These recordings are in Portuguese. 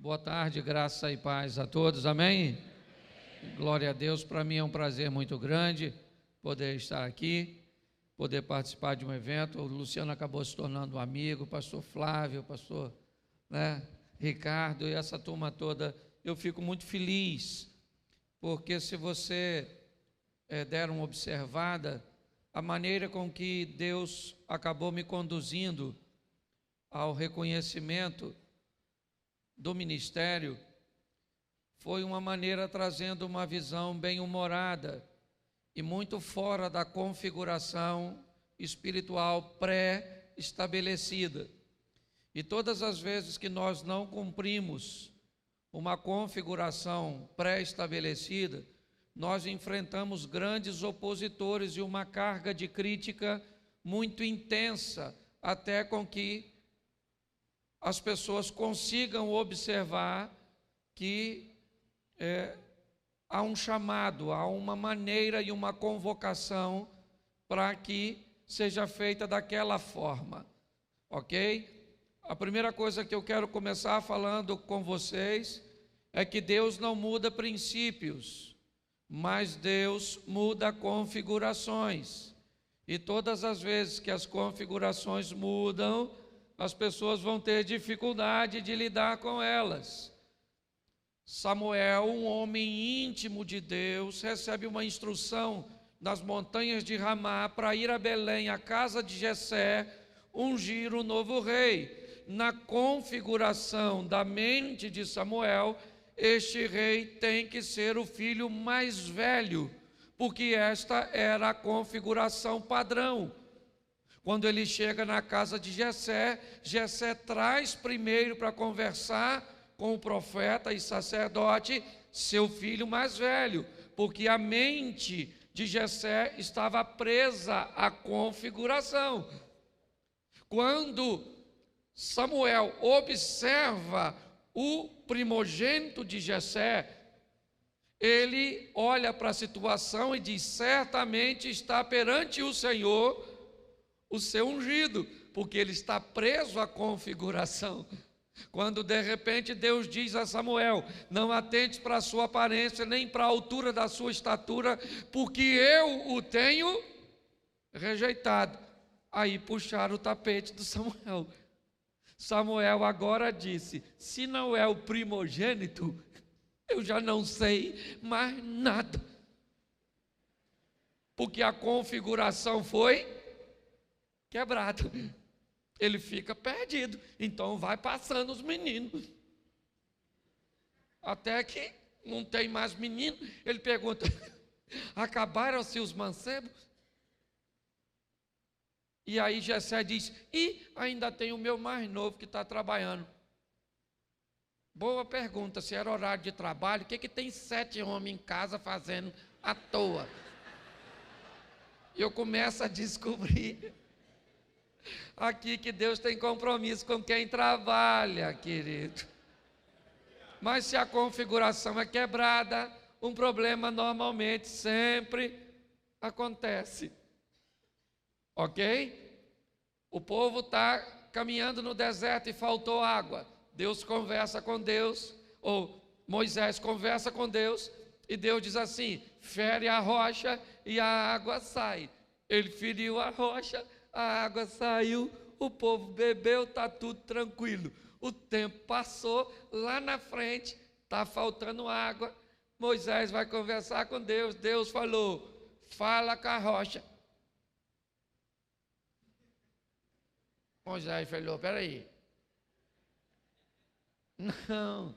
Boa tarde, graça e paz a todos, amém? Glória a Deus, para mim é um prazer muito grande poder estar aqui, poder participar de um evento. O Luciano acabou se tornando um amigo, o pastor Flávio, o pastor Ricardo e essa turma toda. Eu fico muito feliz, porque se você der uma observada, a maneira com que Deus acabou me conduzindo ao reconhecimento do ministério foi uma maneira trazendo uma visão bem-humorada e muito fora da configuração espiritual pré-estabelecida. E todas as vezes que nós não cumprimos uma configuração pré-estabelecida, nós enfrentamos grandes opositores e uma carga de crítica muito intensa, até com que as pessoas consigam observar que há um chamado, há uma maneira e uma convocação para que seja feita daquela forma, ok? A primeira coisa que eu quero começar falando com vocês é que Deus não muda princípios, mas Deus muda configurações. E todas as vezes que as configurações mudam, as pessoas vão ter dificuldade de lidar com elas. Samuel, um homem íntimo de Deus, recebe uma instrução das montanhas de Ramá para ir a Belém, a casa de Jessé, ungir o novo rei. Na configuração da mente de Samuel, este rei tem que ser o filho mais velho, porque esta era a configuração padrão. Quando ele chega na casa de Jessé, Jessé traz primeiro para conversar com o profeta e sacerdote seu filho mais velho, porque a mente de Jessé estava presa à configuração. Quando Samuel observa o primogênito de Jessé, ele olha para a situação e diz: certamente está perante o Senhor o seu ungido, porque ele está preso à configuração. Quando de repente Deus diz a Samuel: não atentes para a sua aparência, nem para a altura da sua estatura, porque eu o tenho rejeitado. Aí puxaram o tapete do Samuel. Samuel agora disse: se não é o primogênito, eu já não sei mais nada, porque a configuração foi quebrado, ele fica perdido. Então vai passando os meninos, até que não tem mais menino. Ele pergunta: acabaram-se os mancebos? E aí Jessé diz: e ainda tem o meu mais novo que está trabalhando. Boa pergunta, se era horário de trabalho, o que tem 7 homens em casa fazendo à toa? Eu começo a descobrir aqui que Deus tem compromisso com quem trabalha, querido. Mas se a configuração é quebrada, um problema normalmente sempre acontece, ok? O povo está caminhando no deserto e faltou água. Deus conversa com Deus, ou Moisés conversa com Deus, e Deus diz assim: fere a rocha e a água sai. Ele feriu a rocha, a água saiu, o povo bebeu, está tudo tranquilo. O tempo passou, lá na frente está faltando água. Moisés vai conversar com Deus. Deus falou: fala com a rocha. Moisés falou: peraí, não,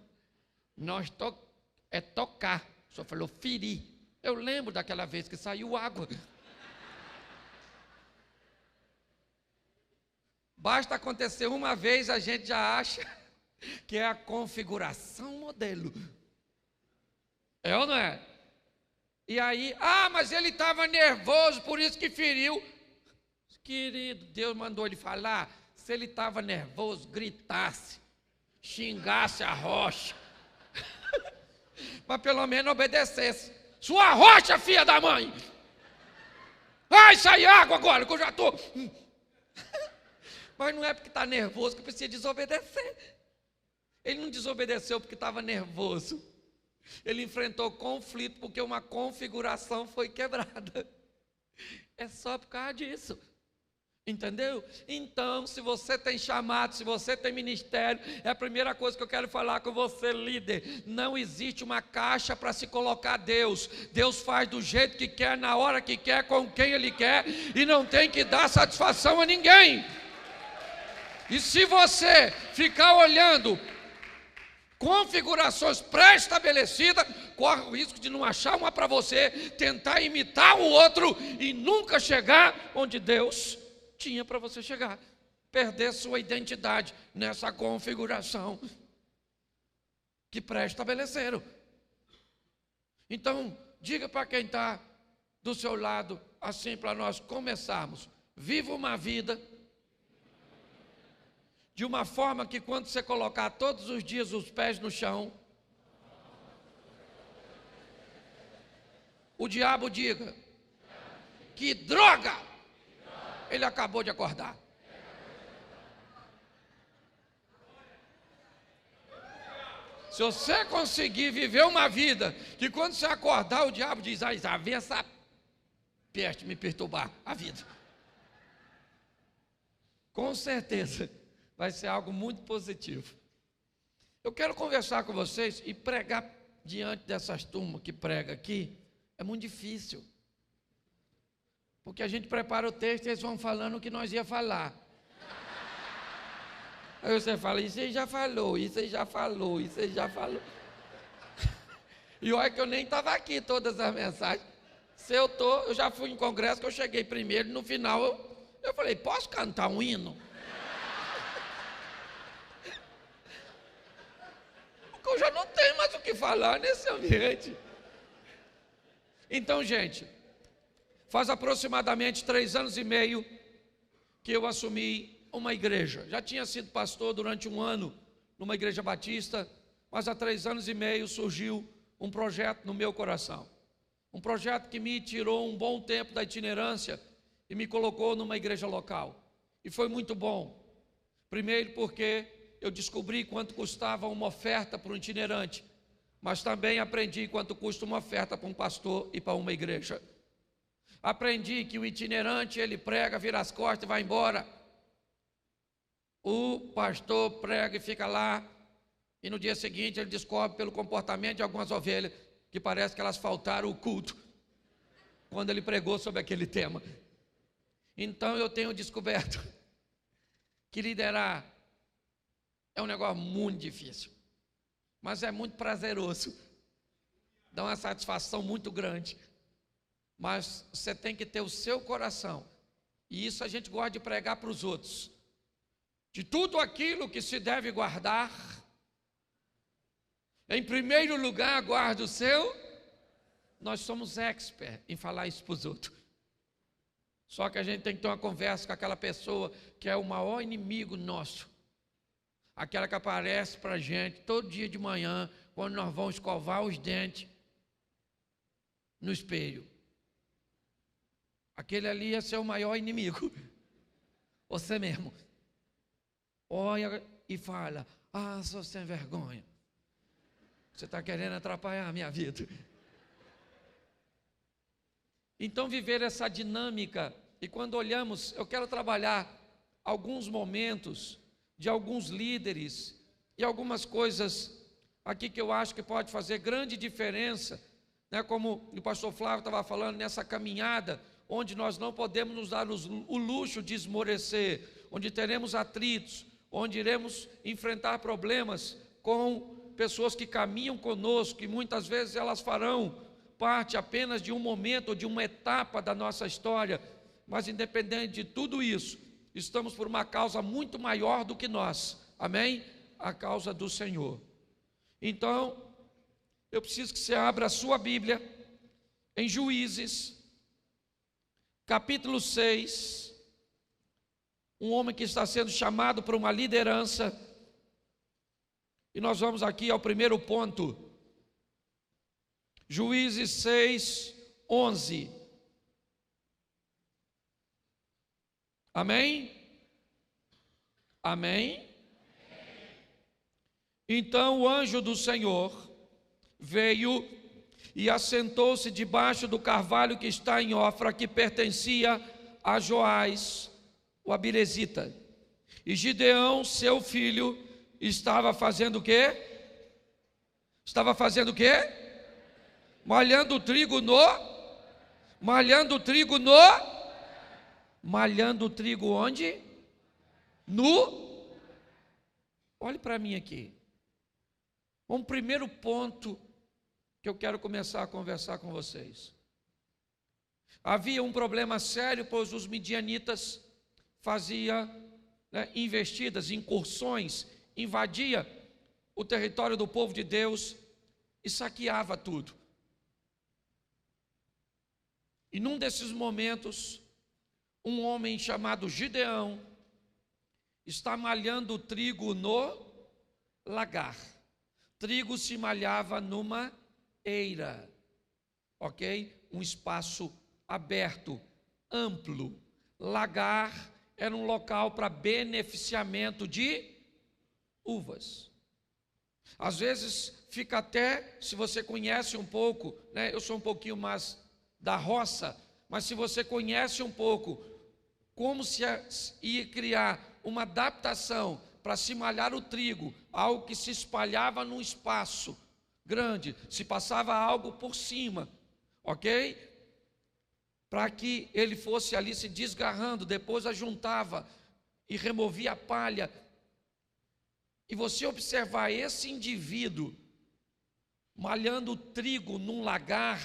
nós tocar. O senhor falou ferir. Eu lembro daquela vez que saiu água. Basta acontecer uma vez, a gente já acha que é a configuração modelo. É ou não é? E aí, mas ele estava nervoso, por isso que feriu. Querido, Deus mandou ele falar. Se ele estava nervoso, gritasse, xingasse a rocha, mas pelo menos obedecesse. Sua rocha, filha da mãe! Vai sair água agora, que eu já estou... Mas não é porque está nervoso que precisa desobedecer. Ele não desobedeceu porque estava nervoso. Ele enfrentou conflito porque uma configuração foi quebrada. É só por causa disso. Entendeu? Então, se você tem chamado, se você tem ministério, é a primeira coisa que eu quero falar com você, líder. Não existe uma caixa para se colocar Deus. Deus faz do jeito que quer, na hora que quer, com quem Ele quer, e não tem que dar satisfação a ninguém. E se você ficar olhando configurações pré-estabelecidas, corre o risco de não achar uma para você, tentar imitar o outro e nunca chegar onde Deus tinha para você chegar. Perder sua identidade nessa configuração que pré-estabeleceram. Então, diga para quem está do seu lado, assim, para nós começarmos. Viva uma vida de uma forma que quando você colocar todos os dias os pés no chão, o diabo diga: que droga! Ele acabou de acordar. Se você conseguir viver uma vida que quando você acordar o diabo diz: ah, vem essa peste me perturbar a vida, com certeza vai ser algo muito positivo. Eu quero conversar com vocês e pregar diante dessas turmas que prega aqui. É muito difícil, porque a gente prepara o texto e eles vão falando o que nós ia falar. Aí você fala: isso aí já falou, isso aí já falou, isso aí já falou. E olha que eu nem estava aqui todas as mensagens. Se eu já fui em congresso que eu cheguei primeiro, no final eu falei: posso cantar um hino? Porque eu já não tenho mais o que falar nesse ambiente. Então, gente, faz aproximadamente 3 anos e meio que eu assumi uma igreja. Já tinha sido pastor durante 1 ano numa igreja batista, mas há 3 anos e meio surgiu um projeto no meu coração. Um projeto que me tirou um bom tempo da itinerância e me colocou numa igreja local. E foi muito bom. Primeiro porque eu descobri quanto custava uma oferta para um itinerante, mas também aprendi quanto custa uma oferta para um pastor e para uma igreja. Aprendi que o itinerante, ele prega, vira as costas e vai embora. O pastor prega e fica lá, e no dia seguinte ele descobre pelo comportamento de algumas ovelhas que parece que elas faltaram o culto quando ele pregou sobre aquele tema. Então eu tenho descoberto que liderar é um negócio muito difícil, mas é muito prazeroso, dá uma satisfação muito grande. Mas você tem que ter o seu coração, e isso a gente gosta de pregar para os outros. De tudo aquilo que se deve guardar, em primeiro lugar guarda o seu. Nós somos expert em falar isso para os outros. Só que a gente tem que ter uma conversa com aquela pessoa que é o maior inimigo nosso. Aquela que aparece para a gente todo dia de manhã, quando nós vamos escovar os dentes no espelho. Aquele ali é seu maior inimigo. Você mesmo. Olha e fala: ah, sou sem vergonha. Você está querendo atrapalhar a minha vida. Então, viver essa dinâmica, e quando olhamos, eu quero trabalhar alguns momentos de alguns líderes e algumas coisas aqui que eu acho que pode fazer grande diferença, né? Como o pastor Flávio estava falando, nessa caminhada, onde nós não podemos nos dar o luxo de esmorecer, onde teremos atritos, onde iremos enfrentar problemas com pessoas que caminham conosco, e muitas vezes elas farão parte apenas de um momento ou de uma etapa da nossa história, mas independente de tudo isso, estamos por uma causa muito maior do que nós, amém? A causa do Senhor. Então, eu preciso que você abra a sua Bíblia em Juízes, capítulo 6, um homem que está sendo chamado para uma liderança, e nós vamos aqui ao primeiro ponto, Juízes 6, 11. Amém? Amém? Então o anjo do Senhor veio e assentou-se debaixo do carvalho que está em Ofra, que pertencia a Joás, o Abirezita. E Gideão, seu filho, estava fazendo o quê? Estava fazendo o quê? Malhando o trigo onde? Olhe para mim aqui. Um primeiro ponto que eu quero começar a conversar com vocês. Havia um problema sério, pois os midianitas faziam investidas, incursões, invadia o território do povo de Deus e saqueava tudo. E num desses momentos, um homem chamado Gideão está malhando o trigo no lagar. Trigo se malhava numa eira, ok? Um espaço aberto, amplo. Lagar era um local para beneficiamento de uvas. Às vezes fica até, se você conhece um pouco, eu sou um pouquinho mais da roça, mas se você conhece um pouco como se ia criar uma adaptação para se malhar o trigo, algo que se espalhava num espaço grande, se passava algo por cima, ok? Para que ele fosse ali se desgarrando, depois ajuntava e removia a palha. E você observar esse indivíduo malhando o trigo num lagar,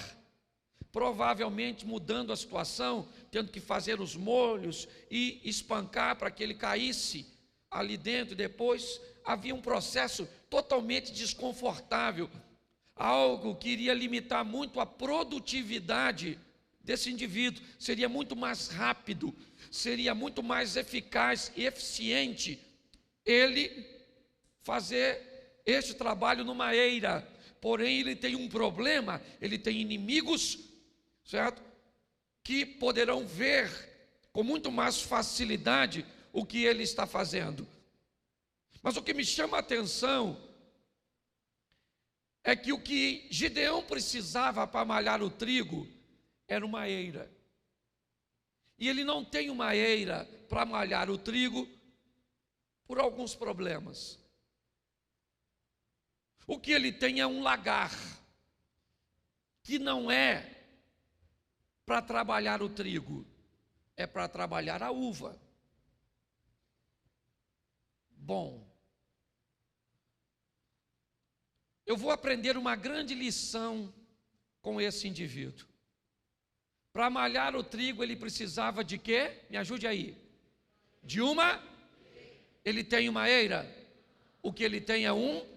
provavelmente mudando a situação, tendo que fazer os molhos e espancar para que ele caísse ali dentro. Depois havia um processo totalmente desconfortável, algo que iria limitar muito a produtividade desse indivíduo. Seria muito mais rápido, seria muito mais eficaz e eficiente ele fazer este trabalho numa eira. Porém, ele tem um problema, ele tem inimigos, certo? Que poderão ver com muito mais facilidade o que ele está fazendo. Mas o que me chama a atenção é que o que Gideão precisava para malhar o trigo era uma eira. E ele não tem uma eira para malhar o trigo por alguns problemas. O que ele tem é um lagar, que não é para trabalhar o trigo, é para trabalhar a uva. Bom, eu vou aprender uma grande lição com esse indivíduo. Para malhar o trigo, ele precisava de quê? Me ajude aí. De uma? Ele tem uma eira? O que ele tem é um?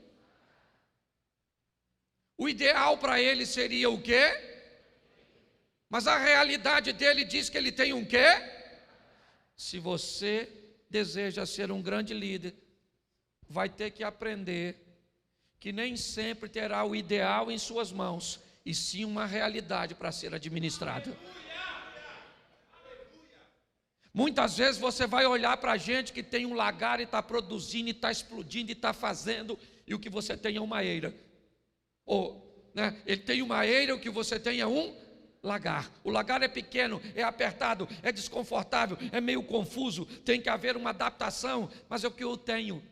O ideal para ele seria o quê? Mas a realidade dele diz que ele tem um quê? Se você deseja ser um grande líder, vai ter que aprender que nem sempre terá o ideal em suas mãos, e sim uma realidade para ser administrada. Muitas vezes você vai olhar para a gente que tem um lagar e está produzindo, e está explodindo, e está fazendo, e o que você tem é uma eira. Ele tem uma eira, o que você tem é um lagar. O lagar é pequeno, é apertado, é desconfortável, é meio confuso, tem que haver uma adaptação, mas é o que eu tenho.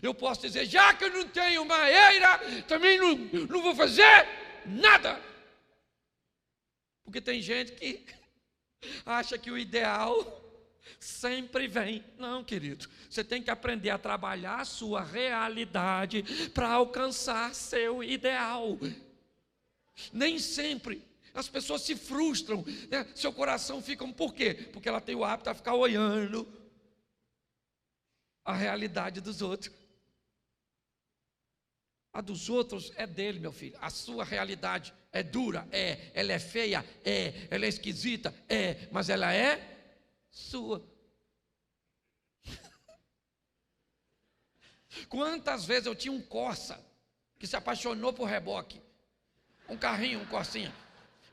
Eu posso dizer, já que eu não tenho uma eira, também não vou fazer nada. Porque tem gente que acha que o ideal sempre vem. Não, querido, você tem que aprender a trabalhar a sua realidade para alcançar seu ideal. Nem sempre as pessoas se frustram, seu coração fica, por quê? Porque ela tem o hábito de ficar olhando a realidade dos outros. A dos outros é dele, meu filho. A sua realidade é dura, ela é feia, ela é esquisita, mas ela é sua. Quantas vezes eu tinha um Corsa que se apaixonou por reboque, um carrinho, um Corsinha.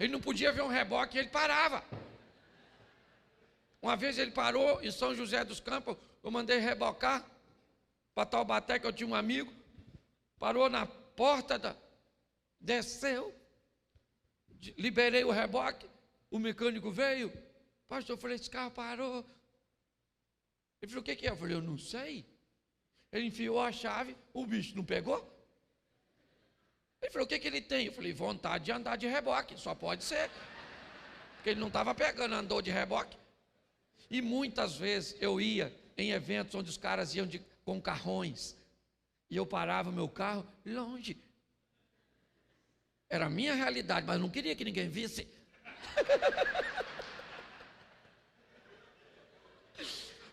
Ele não podia ver um reboque, ele parava. Uma vez ele parou em São José dos Campos, eu mandei rebocar para Taubaté, que eu tinha um amigo. parou na porta, desceu, liberei o reboque, o mecânico veio, pastor, eu falei, esse carro parou. Ele falou, o que é? Eu falei, eu não sei. Ele enfiou a chave, o bicho não pegou. Ele falou, o que ele tem? Eu falei, vontade de andar de reboque, só pode ser. Porque ele não estava pegando, andou de reboque. E muitas vezes eu ia em eventos onde os caras iam com carrões, e eu parava o meu carro longe. Era a minha realidade, mas eu não queria que ninguém visse.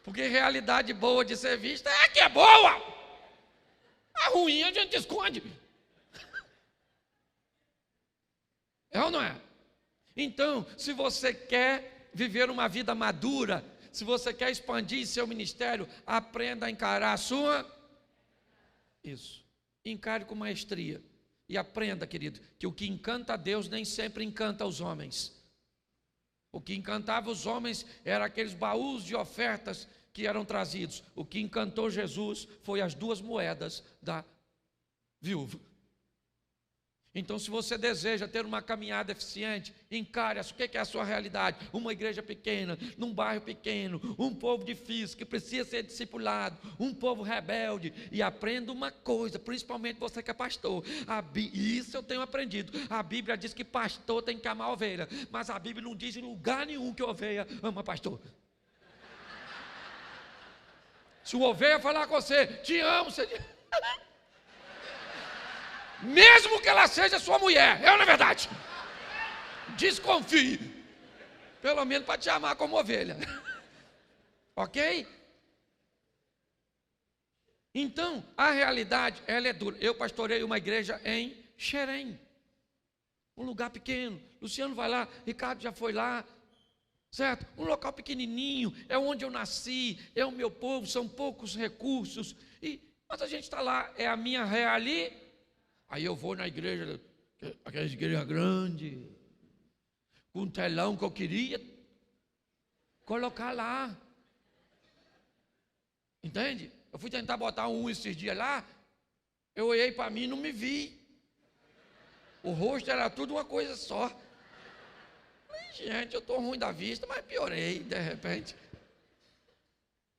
Porque realidade boa de ser vista é que é boa. A ruim a gente esconde. É ou não é? Então, se você quer viver uma vida madura, se você quer expandir seu ministério, aprenda a encarar a sua... Isso. Encare com maestria. E aprenda, querido, que o que encanta a Deus nem sempre encanta os homens. O que encantava os homens eram aqueles baús de ofertas que eram trazidos. O que encantou Jesus foi as 2 moedas da viúva. Então, se você deseja ter uma caminhada eficiente, encare o que é a sua realidade. Uma igreja pequena, num bairro pequeno, um povo difícil, que precisa ser discipulado, um povo rebelde. E aprenda uma coisa, principalmente você que é pastor. Isso eu tenho aprendido. A Bíblia diz que pastor tem que amar a ovelha, mas a Bíblia não diz em lugar nenhum que a ovelha ama pastor. Se o ovelha falar com você, te amo, você diz... Mesmo que ela seja sua mulher, é ou não é verdade? Desconfie. Pelo menos para te amar como ovelha. Ok? Então, a realidade, ela é dura. Eu pastorei uma igreja em Xerém. Um lugar pequeno. Luciano vai lá, Ricardo já foi lá. Certo? Um local pequenininho, é onde eu nasci, é o meu povo, são poucos recursos. Mas a gente está lá, é a minha realidade. Aí eu vou na igreja, aquela igreja grande, com um telão que eu queria colocar lá. Entende? Eu fui tentar botar esses dias lá, eu olhei para mim e não me vi. O rosto era tudo uma coisa só. Falei, gente, eu estou ruim da vista, mas piorei de repente.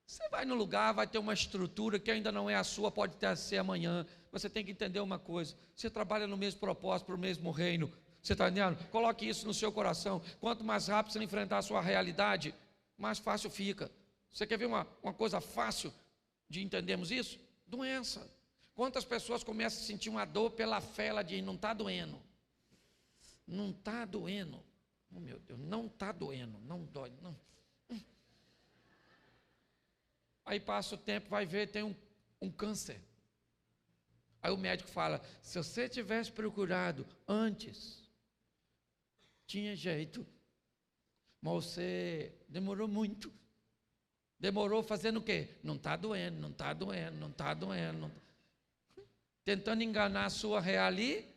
Você vai no lugar, vai ter uma estrutura que ainda não é a sua, pode ter a ser amanhã. Você tem que entender uma coisa, você trabalha no mesmo propósito, para o mesmo reino, você está entendendo? Coloque isso no seu coração. Quanto mais rápido você enfrentar a sua realidade, mais fácil fica. Você quer ver uma coisa fácil de entendermos isso? Doença. Quantas pessoas começam a sentir uma dor pela fé, ela diz, não está doendo. Não está doendo. Oh meu Deus, não está doendo, não dói, não. Aí passa o tempo, vai ver, tem um câncer. Aí o médico fala, se você tivesse procurado antes, tinha jeito, mas você demorou muito. Demorou fazendo o quê? Não está doendo, não está doendo, não está doendo. Não... Tentando enganar a sua realidade.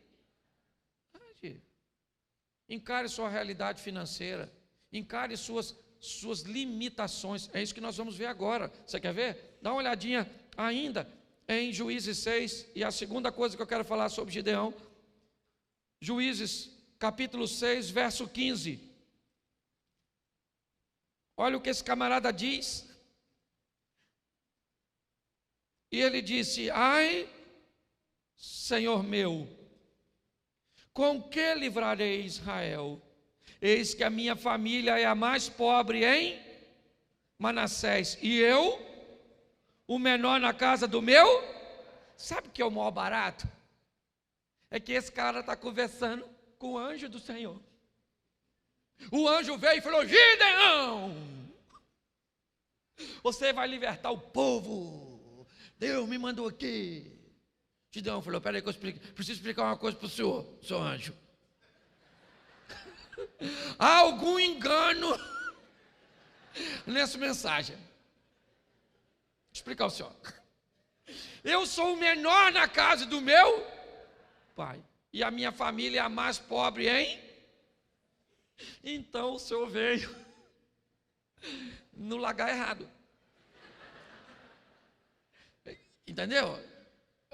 Encare sua realidade financeira, encare suas limitações. É isso que nós vamos ver agora. Você quer ver? Dá uma olhadinha ainda em Juízes 6, e a segunda coisa que eu quero falar sobre Gideão, Juízes capítulo 6, verso 15. Olha o que esse camarada diz. E ele disse, ai, Senhor meu, com que livrarei Israel? Eis que a minha família é a mais pobre em Manassés, e eu, o menor na casa do meu. Sabe o que é o maior barato? É que esse cara está conversando com o anjo do Senhor. O anjo veio e falou, Gideão, você vai libertar o povo, Deus me mandou aqui. Gideão falou, peraí que eu preciso explicar uma coisa para o senhor, seu anjo. Há algum engano nessa mensagem. Vou explicar ao senhor. Eu sou o menor na casa do meu pai, e a minha família é a mais pobre, hein? Então o senhor veio no lugar errado. Entendeu?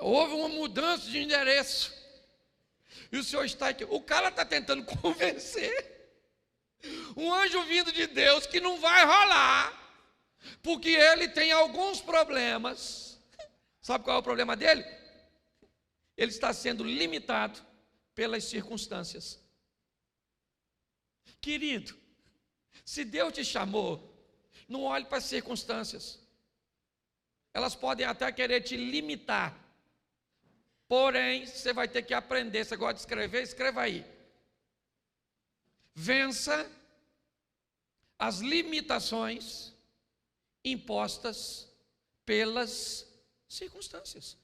houve uma mudança de endereço. E o senhor está aqui. O cara está tentando convencer um anjo vindo de Deus que não vai rolar, porque ele tem alguns problemas. Sabe qual é o problema dele? Ele está sendo limitado pelas circunstâncias. Querido, se Deus te chamou, não olhe para as circunstâncias. Elas podem até querer te limitar. Porém, você vai ter que aprender. Você gosta de escrever? Escreva aí. Vença as limitações impostas pelas circunstâncias.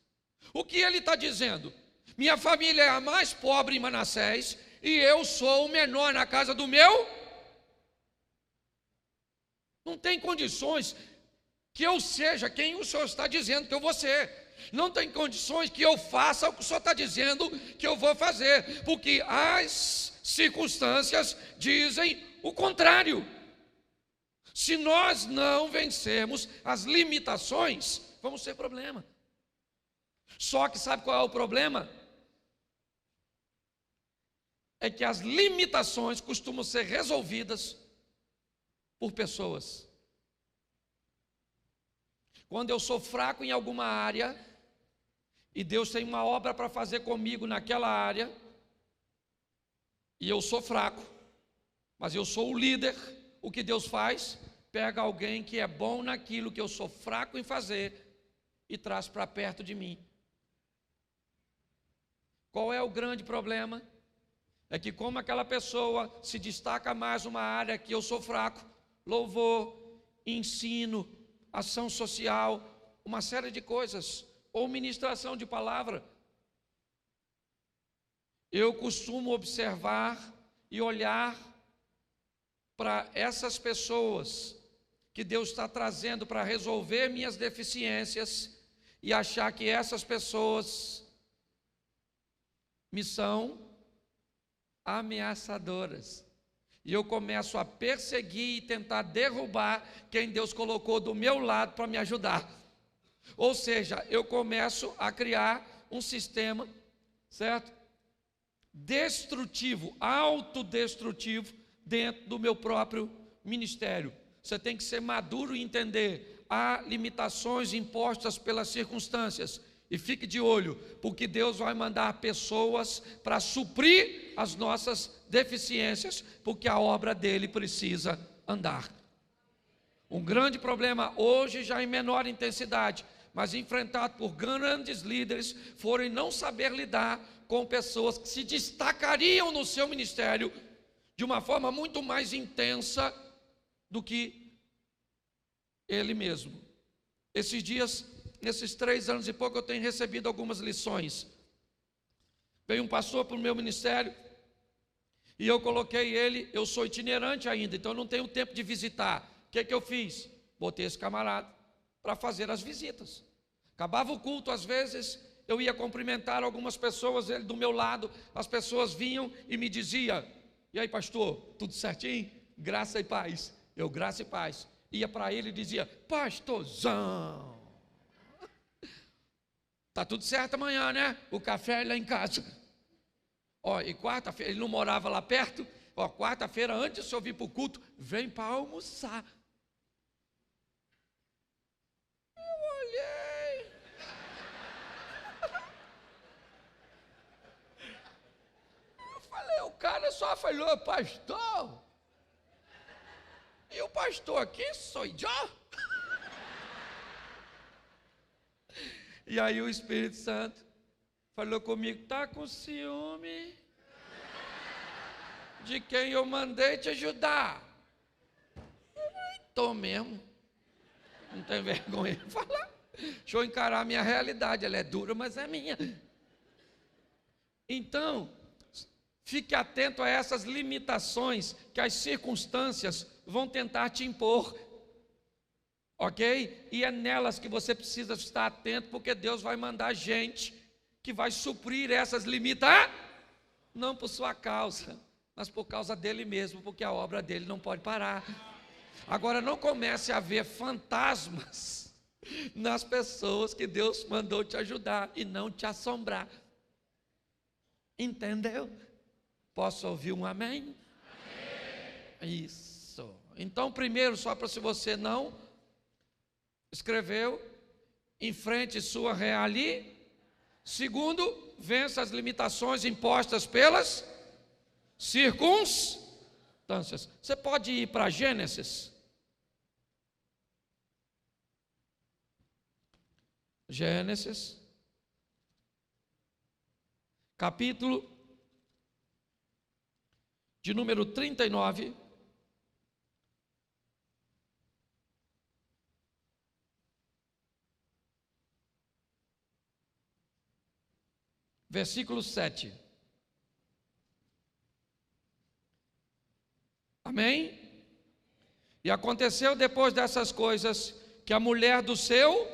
O que ele está dizendo? Minha família é a mais pobre em Manassés e eu sou o menor na casa do meu. Não tem condições que eu seja quem o senhor está dizendo que eu vou ser. Não tem condições que eu faça o que o senhor está dizendo que eu vou fazer, porque as circunstâncias dizem o contrário. Se nós não vencermos as limitações, vamos ter problema. Só que sabe qual é o problema? É que as limitações costumam ser resolvidas por pessoas. Quando eu sou fraco em alguma área, e Deus tem uma obra para fazer comigo naquela área, e eu sou fraco, mas eu sou o líder, o que Deus faz? Pega alguém que é bom naquilo que eu sou fraco em fazer, e traz para perto de mim. Qual é o grande problema? É que como aquela pessoa se destaca mais uma área que eu sou fraco, louvor, ensino, ação social, uma série de coisas, ou ministração de palavra, eu costumo observar e olhar para essas pessoas que Deus está trazendo para resolver minhas deficiências e achar que essas pessoas me são ameaçadoras. E eu começo a perseguir e tentar derrubar quem Deus colocou do meu lado para me ajudar. Ou seja, eu começo a criar um sistema, certo? Destrutivo, autodestrutivo dentro do meu próprio ministério. Você tem que ser maduro e entender, há limitações impostas pelas circunstâncias. E fique de olho, porque Deus vai mandar pessoas para suprir as nossas deficiências, porque a obra dele precisa andar. Um grande problema hoje, já em menor intensidade, mas enfrentado por grandes líderes, foram não saber lidar com pessoas que se destacariam no seu ministério de uma forma muito mais intensa do que ele mesmo. Esses dias, nesses 3 anos e pouco, eu tenho recebido algumas lições. Veio um pastor para o meu ministério e eu coloquei ele, eu sou itinerante ainda, então eu não tenho tempo de visitar. O que eu fiz? Botei esse camarada para fazer as visitas. Acabava o culto, às vezes eu ia cumprimentar algumas pessoas, ele do meu lado, as pessoas vinham e me diziam: e aí, pastor, tudo certinho? Graça e paz. Eu, graça e paz. Ia para ele e dizia: pastorzão, tá tudo certo amanhã, né? O café é lá em casa. Ó, e quarta-feira, ele não morava lá perto. Ó, quarta-feira, antes de eu vir para o culto, vem para almoçar. Eu olhei. Eu falei, o cara só falou, pastor. E o pastor aqui sou eu. E aí o Espírito Santo falou comigo: está com ciúme de quem eu mandei te ajudar? Estou mesmo. Não tem vergonha de falar. Deixa eu encarar a minha realidade. Ela é dura, mas é minha. Então, fique atento a essas limitações que as circunstâncias vão tentar te impor. Ok? E é nelas que você precisa estar atento, porque Deus vai mandar gente que vai suprir essas limitações, não por sua causa, mas por causa dele mesmo, porque a obra dele não pode parar. Agora, não comece a ver fantasmas nas pessoas que Deus mandou te ajudar e não te assombrar. Entendeu? Posso ouvir um amém? Amém. Isso. Então, primeiro, só para se você não escreveu, enfrente sua realidade. Segundo, vença as limitações impostas pelas circunstâncias. Você pode ir para Gênesis. Gênesis, capítulo de número 39. Versículo 7. Amém? E aconteceu depois dessas coisas que a mulher do seu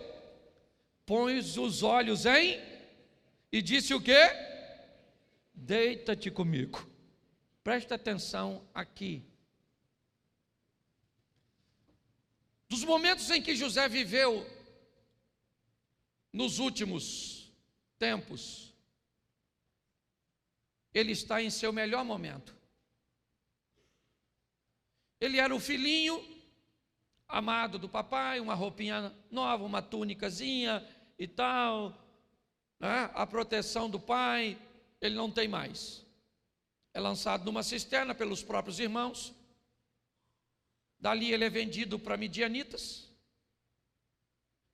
pôs os olhos em e disse o quê? Deita-te comigo. Presta atenção aqui. Dos momentos em que José viveu nos últimos tempos, ele está em seu melhor momento. Ele era o filhinho amado do papai, uma roupinha nova, uma túnicazinha e tal, né? A proteção do pai, ele não tem mais. É lançado numa cisterna pelos próprios irmãos. Dali ele é vendido para midianitas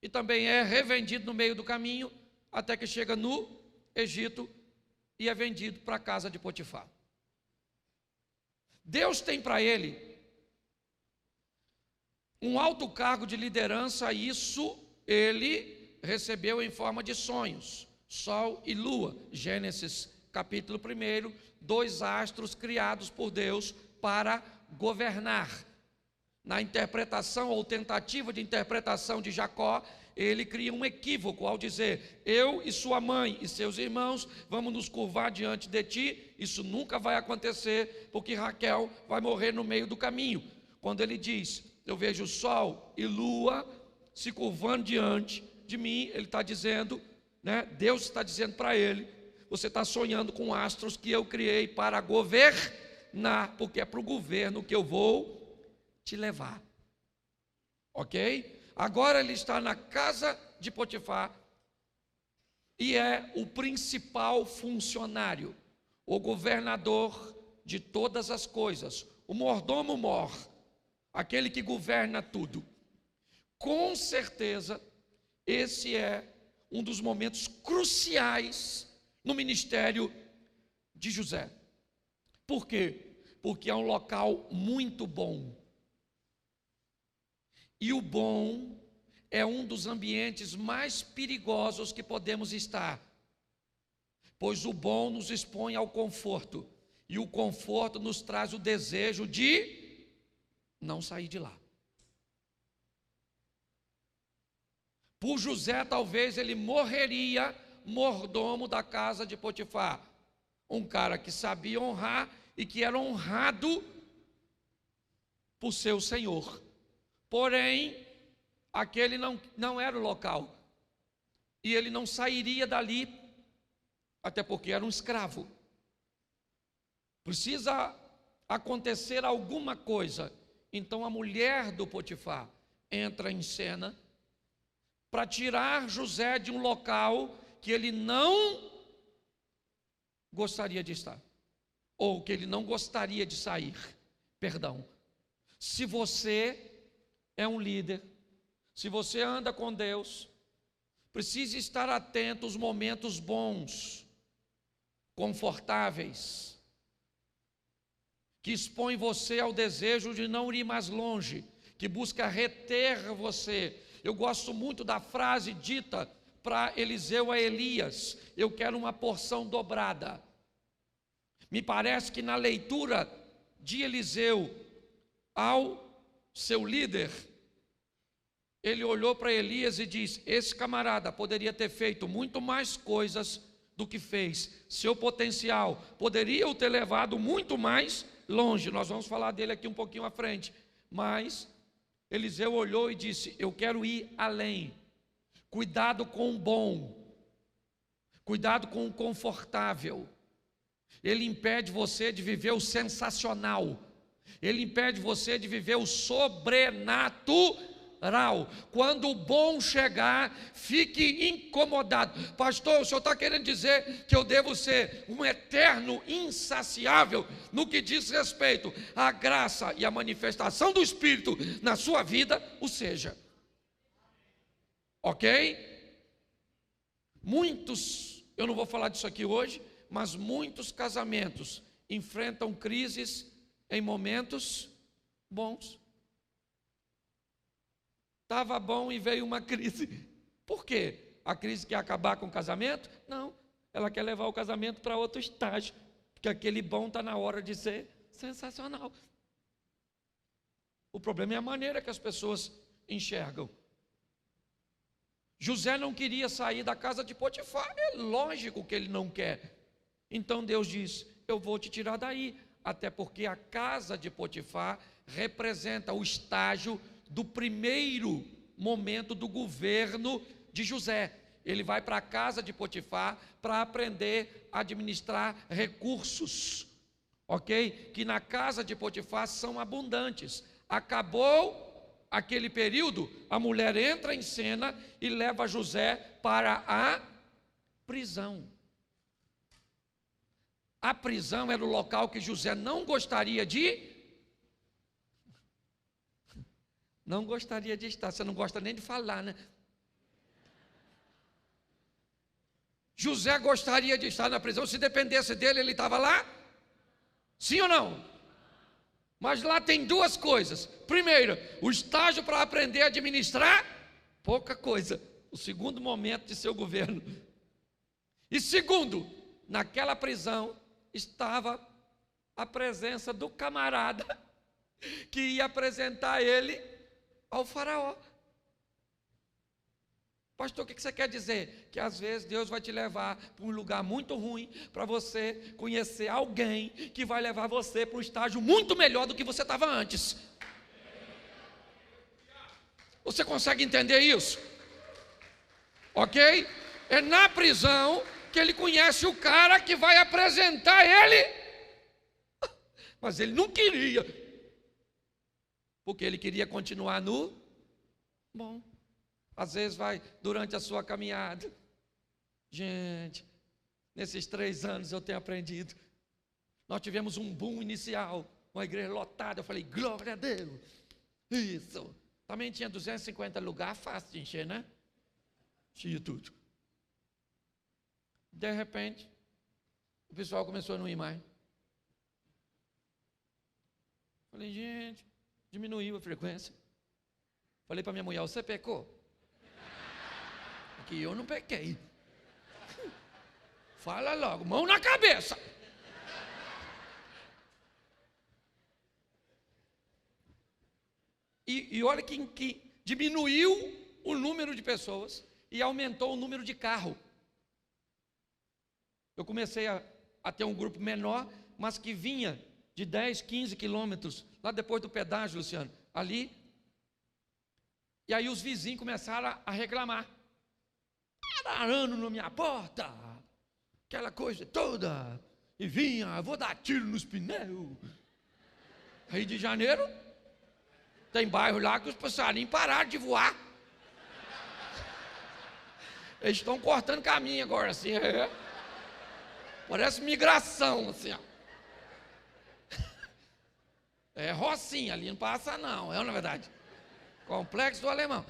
e também é revendido no meio do caminho até que chega no Egito e é vendido para a casa de Potifar. Deus tem para ele um alto cargo de liderança, isso ele recebeu em forma de sonhos, sol e lua. Gênesis capítulo 1, 2 astros criados por Deus para governar. Na interpretação ou tentativa de interpretação de Jacó, ele cria um equívoco ao dizer: eu e sua mãe e seus irmãos vamos nos curvar diante de ti. Isso nunca vai acontecer, porque Raquel vai morrer no meio do caminho. Quando ele diz: eu vejo sol e lua se curvando diante de mim, ele está dizendo, né? Deus está dizendo para ele: você está sonhando com astros que eu criei para governar, porque é para o governo que eu vou te levar. Ok? Agora ele está na casa de Potifar e é o principal funcionário, o governador de todas as coisas, o mordomo-mor, aquele que governa tudo. Com certeza, esse é um dos momentos cruciais no ministério de José. Por quê? Porque é um local muito bom. E o bom é um dos ambientes mais perigosos que podemos estar, pois o bom nos expõe ao conforto, e o conforto nos traz o desejo de não sair de lá. Por José, talvez ele morreria mordomo da casa de Potifar, um cara que sabia honrar e que era honrado por seu senhor. Porém, aquele não era o local, e ele não sairia dali, até porque era um escravo. Precisa acontecer alguma coisa. Então a mulher do Potifar entra em cena para tirar José de um local que ele não gostaria de estar, ou que ele não gostaria de sair. Perdão. Se você é um líder, se você anda com Deus, precisa estar atento aos momentos bons, confortáveis, que expõem você ao desejo de não ir mais longe, que busca reter você. Eu gosto muito da frase dita para Eliseu a Elias: eu quero uma porção dobrada. Me parece que na leitura de Eliseu ao seu líder, ele olhou para Elias e disse: esse camarada poderia ter feito muito mais coisas do que fez, seu potencial poderia o ter levado muito mais longe. Nós vamos falar dele aqui um pouquinho à frente, mas Eliseu olhou e disse: eu quero ir além, Cuidado com o bom, cuidado com o confortável. Ele impede você de viver o sensacional, ele impede você de viver o sobrenatural. Quando o bom chegar, fique incomodado. Pastor, o senhor está querendo dizer que eu devo ser um eterno insaciável no que diz respeito à graça e à manifestação do Espírito na sua vida? O seja, ok? Muitos, eu não vou falar disso aqui hoje, mas muitos casamentos enfrentam crises em momentos bons. Estava bom e veio uma crise. Por quê? A crise quer acabar com o casamento? Não, ela quer levar o casamento para outro estágio, porque aquele bom está na hora de ser sensacional. O problema é a maneira que as pessoas enxergam. José não queria sair da casa de Potifar, é lógico que ele não quer. Então Deus diz: eu vou te tirar daí, até porque a casa de Potifar representa o estágio do primeiro momento do governo de José. Ele vai para a casa de Potifar para aprender a administrar recursos, ok? Que na casa de Potifar são abundantes. Acabou aquele período, a mulher entra em cena e leva José para a prisão. A prisão era o local que José não gostaria de estar. Você não gosta nem de falar, né? José gostaria de estar na prisão. Se dependesse dele, ele estava lá? Sim ou não? Mas lá tem duas coisas. Primeiro, o estágio para aprender a administrar, pouca coisa. O segundo momento de seu governo. E segundo, naquela prisão estava a presença do camarada que ia apresentar ele ao faraó. Pastor, o que você quer dizer? Que às vezes Deus vai te levar para um lugar muito ruim, para você conhecer alguém que vai levar você para um estágio muito melhor do que você estava antes. Você consegue entender isso? Ok? É na prisão que ele conhece o cara que vai apresentar ele. Mas ele não queria, porque ele queria continuar no bom. Às vezes vai durante a sua caminhada. Gente, nesses 3 anos eu tenho aprendido. Nós tivemos um boom inicial, uma igreja lotada. Eu falei, glória a Deus. Isso. Também tinha 250 lugares, fácil de encher, né? Tinha tudo. De repente, o pessoal começou a não ir mais. Falei, gente, diminuiu a frequência. Falei para minha mulher, você pecou? Que eu não pequei. Fala logo, mão na cabeça. E olha que diminuiu o número de pessoas e aumentou o número de carro. Eu comecei a ter um grupo menor, mas que vinha de 10, 15 quilômetros, lá depois do pedágio, Luciano, ali. E aí os vizinhos começaram a reclamar. Arando na minha porta, aquela coisa toda, e vinha, vou dar tiro nos pneus. Rio de Janeiro, tem bairro lá que os passarinhos pararam de voar. Eles estão cortando caminho agora, assim, parece migração, assim, ó. É rocinha, ali não passa não, é na verdade, Complexo do Alemão.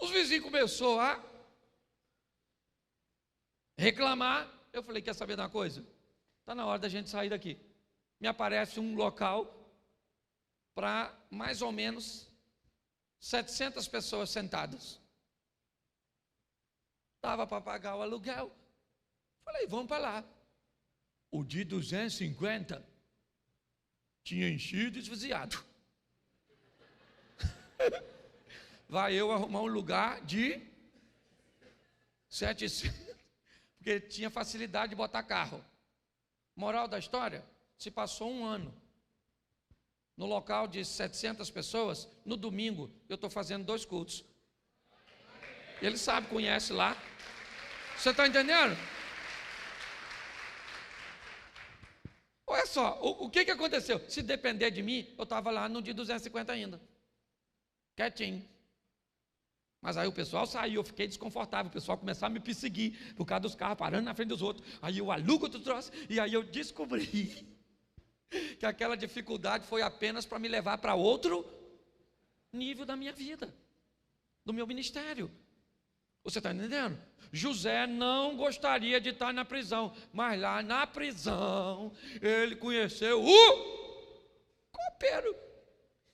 Os vizinhos começaram a reclamar. Eu falei, quer saber de uma coisa? Está na hora da gente sair daqui. Me aparece um local para mais ou menos 700 pessoas sentadas. Estava para pagar o aluguel. Falei, vamos para lá. O de 250 tinha enchido e esvaziado. Vai eu arrumar um lugar de 700, porque tinha facilidade de botar carro. Moral da história, se passou 1 ano. No local de 700 pessoas, no domingo, eu estou fazendo 2 cultos. Ele sabe, conhece lá. Você está entendendo? Olha só, o que aconteceu? Se depender de mim, eu estava lá no dia 250 ainda. Quietinho. Mas aí o pessoal saiu, eu fiquei desconfortável, o pessoal começou a me perseguir, por causa dos carros parando na frente dos outros. Aí eu alugo outro troço, e aí eu descobri que aquela dificuldade foi apenas para me levar para outro nível da minha vida, do meu ministério. Você está entendendo? José não gostaria de estar na prisão, mas lá na prisão, ele conheceu o copeiro.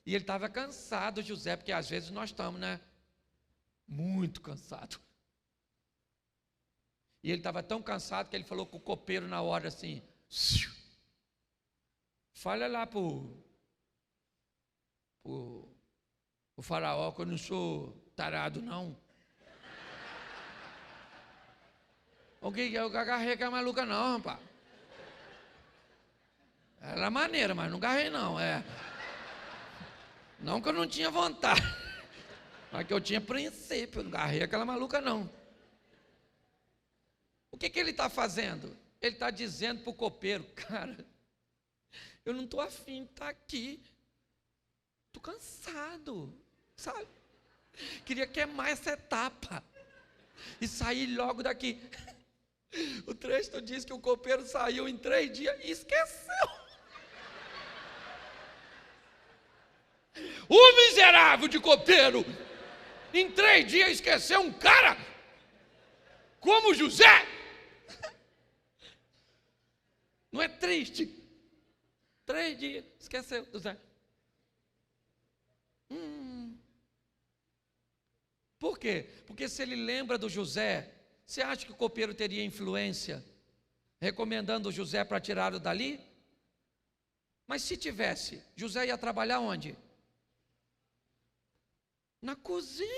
E ele estava cansado, José, porque às vezes nós estamos, né? Muito cansado. E ele estava tão cansado que ele falou com o copeiro na hora assim: fala lá para o faraó que eu não sou tarado, não. Eu agarrei aquela maluca não, rapaz. Era maneira, mas não agarrei não, Não que eu não tinha vontade, mas que eu tinha princípio, eu não agarrei aquela maluca não. O que ele está fazendo? Ele está dizendo para o copeiro: cara, eu não estou afim de estar aqui, estou cansado, sabe? Queria queimar essa etapa e sair logo daqui. O texto diz que o copeiro saiu em 3 dias e esqueceu. O miserável de copeiro, em 3 dias esqueceu um cara como José. Não é triste? 3 dias, esqueceu José. Por quê? Porque se ele lembra do José, você acha que o copeiro teria influência recomendando o José para tirá-lo dali? Mas se tivesse, José ia trabalhar onde? Na cozinha.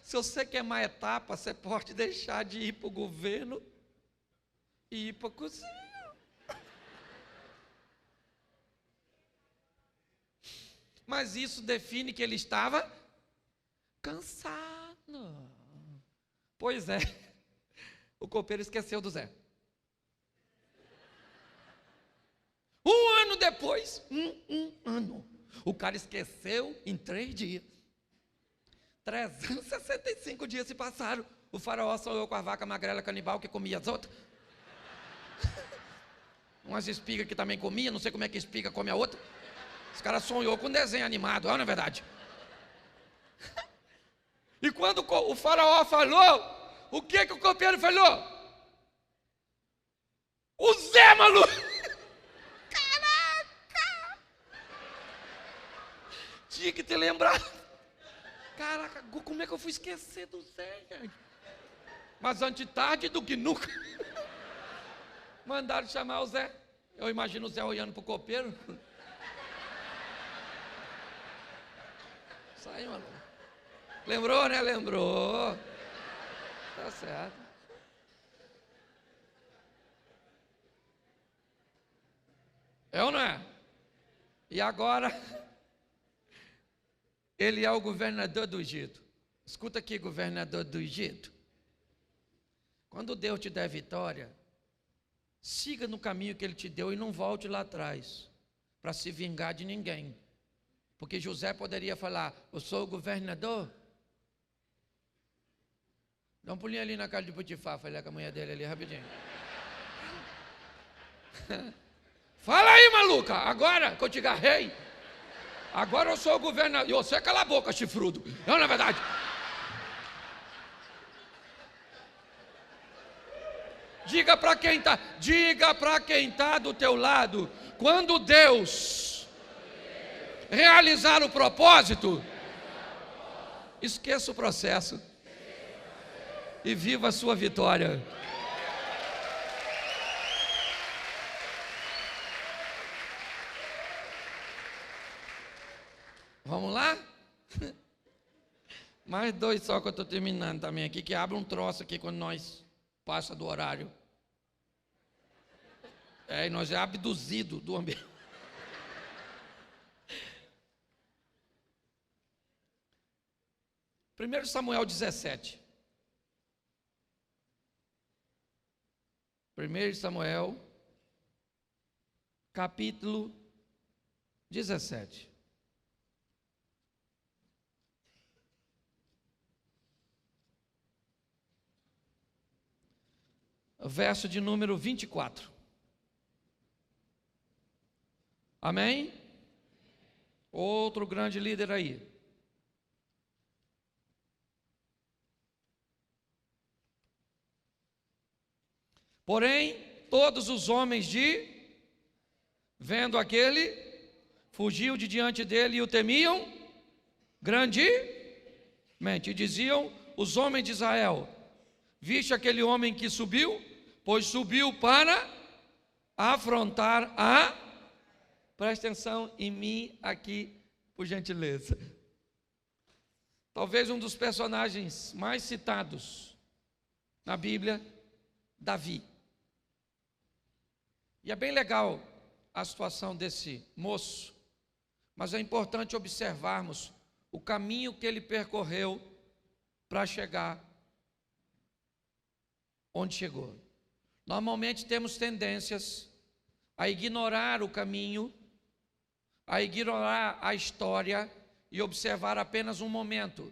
Se você queimar etapa, você pode deixar de ir para o governo e ir para a cozinha. Mas isso define que ele estava cansado. Pois é, o copeiro esqueceu do Zé. 1 ano depois, um ano, o cara esqueceu em 3 dias. 365 dias se passaram. O faraó sonhou com a vaca magrela canibal que comia as outras. Umas espigas que também comia, não sei como é que espiga come a outra. Os caras sonhou com um desenho animado, não é verdade? E quando o faraó falou, o que o copeiro falou? O Zé, maluco! Caraca! Tinha que ter lembrado. Caraca, como é que eu fui esquecer do Zé, gente? Mas antes tarde do que nunca. Mandaram chamar o Zé. Eu imagino o Zé olhando para o copeiro. Isso aí, mano. Lembrou, né? Lembrou. Tá certo. É ou não é? E agora, ele é o governador do Egito. Escuta aqui, governador do Egito. Quando Deus te der vitória, siga no caminho que Ele te deu e não volte lá atrás, para se vingar de ninguém. Porque José poderia falar: eu sou o governador. Dá um pulinho ali na casa de Potifar, falei com a mulher dele ali rapidinho. Fala aí, maluca, agora que eu te agarrei. Agora eu sou o governador. E você cala a boca, chifrudo. Não é verdade? Diga para quem está do teu lado, quando Deus realizar o propósito, esqueça o processo e viva a sua vitória. Vamos lá? Mais 2 só que eu estou terminando também aqui, que abre um troço aqui quando nós passa do horário. E nós é abduzido do ambiente. 1 Samuel 17. 1 Samuel, capítulo 17. Verso de número 24. Amém? Outro grande líder aí. Porém, todos os homens vendo aquele, fugiam de diante dele e o temiam grandemente. E diziam os homens de Israel: viste aquele homem que subiu? Pois subiu para afrontar Presta atenção em mim aqui, por gentileza. Talvez um dos personagens mais citados na Bíblia, Davi. E é bem legal a situação desse moço, mas é importante observarmos o caminho que ele percorreu para chegar onde chegou. Normalmente temos tendências a ignorar o caminho, a ignorar a história e observar apenas um momento.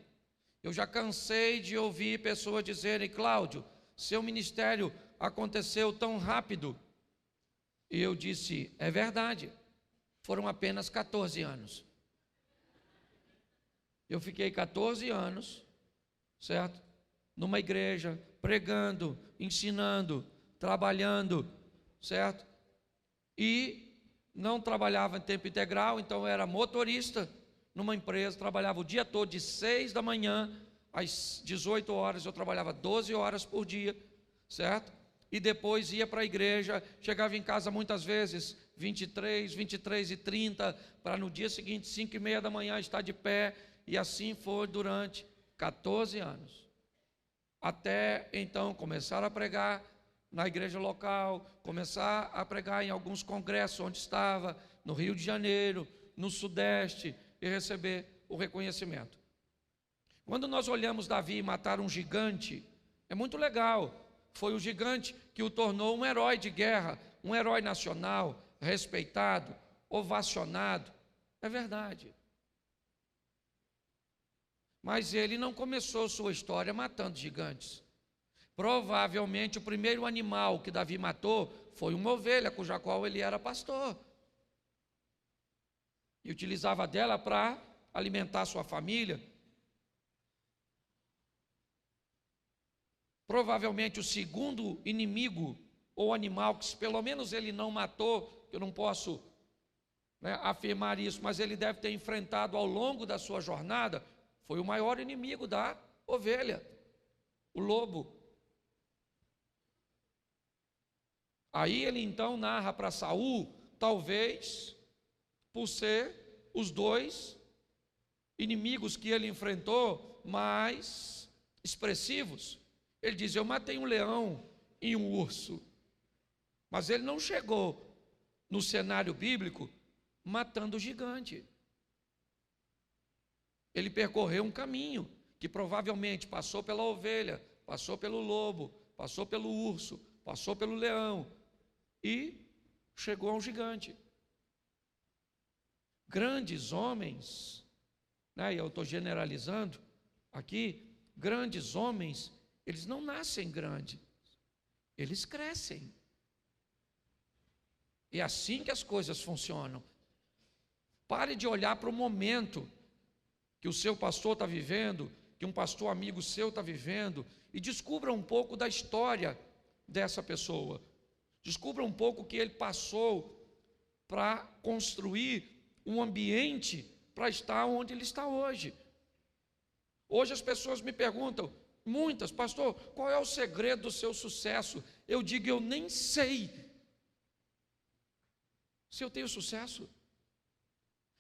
Eu já cansei de ouvir pessoas dizerem: Cláudio, seu ministério aconteceu tão rápido. E eu disse: é verdade, foram apenas 14 anos. Eu fiquei 14 anos, certo? Numa igreja, pregando, ensinando, trabalhando, certo? E não trabalhava em tempo integral, então eu era motorista numa empresa, trabalhava o dia todo, de 6 da manhã às 18 horas, eu trabalhava 12 horas por dia, certo? E depois ia para a igreja, chegava em casa muitas vezes 23h30, para no dia seguinte, 5h30 da manhã, estar de pé, e assim foi durante 14 anos. Até então começar a pregar na igreja local, começar a pregar em alguns congressos onde estava, no Rio de Janeiro, no Sudeste, e receber o reconhecimento. Quando nós olhamos Davi matar um gigante, é muito legal. Foi o gigante que o tornou um herói de guerra, um herói nacional, respeitado, ovacionado. É verdade. Mas ele não começou sua história matando gigantes. Provavelmente o primeiro animal que Davi matou foi uma ovelha, cuja qual ele era pastor. E utilizava dela para alimentar sua família. Provavelmente o segundo inimigo ou animal que pelo menos ele não matou, eu não posso afirmar isso, mas ele deve ter enfrentado ao longo da sua jornada, foi o maior inimigo da ovelha, o lobo. Aí ele então narra para Saul, talvez por ser os dois inimigos que ele enfrentou mais expressivos. Ele diz: eu matei um leão e um urso. Mas ele não chegou no cenário bíblico matando o gigante. Ele percorreu um caminho que provavelmente passou pela ovelha, passou pelo lobo, passou pelo urso, passou pelo leão e chegou ao gigante. Grandes homens, e eu estou generalizando aqui, grandes homens, eles não nascem grandes, eles crescem. É assim que as coisas funcionam. Pare de olhar para o momento que o seu pastor está vivendo, que um pastor amigo seu está vivendo, e descubra um pouco da história dessa pessoa. Descubra um pouco o que ele passou para construir um ambiente para estar onde ele está hoje. Hoje as pessoas me perguntam, muitas: pastor, qual é o segredo do seu sucesso? Eu digo: eu nem sei se eu tenho sucesso.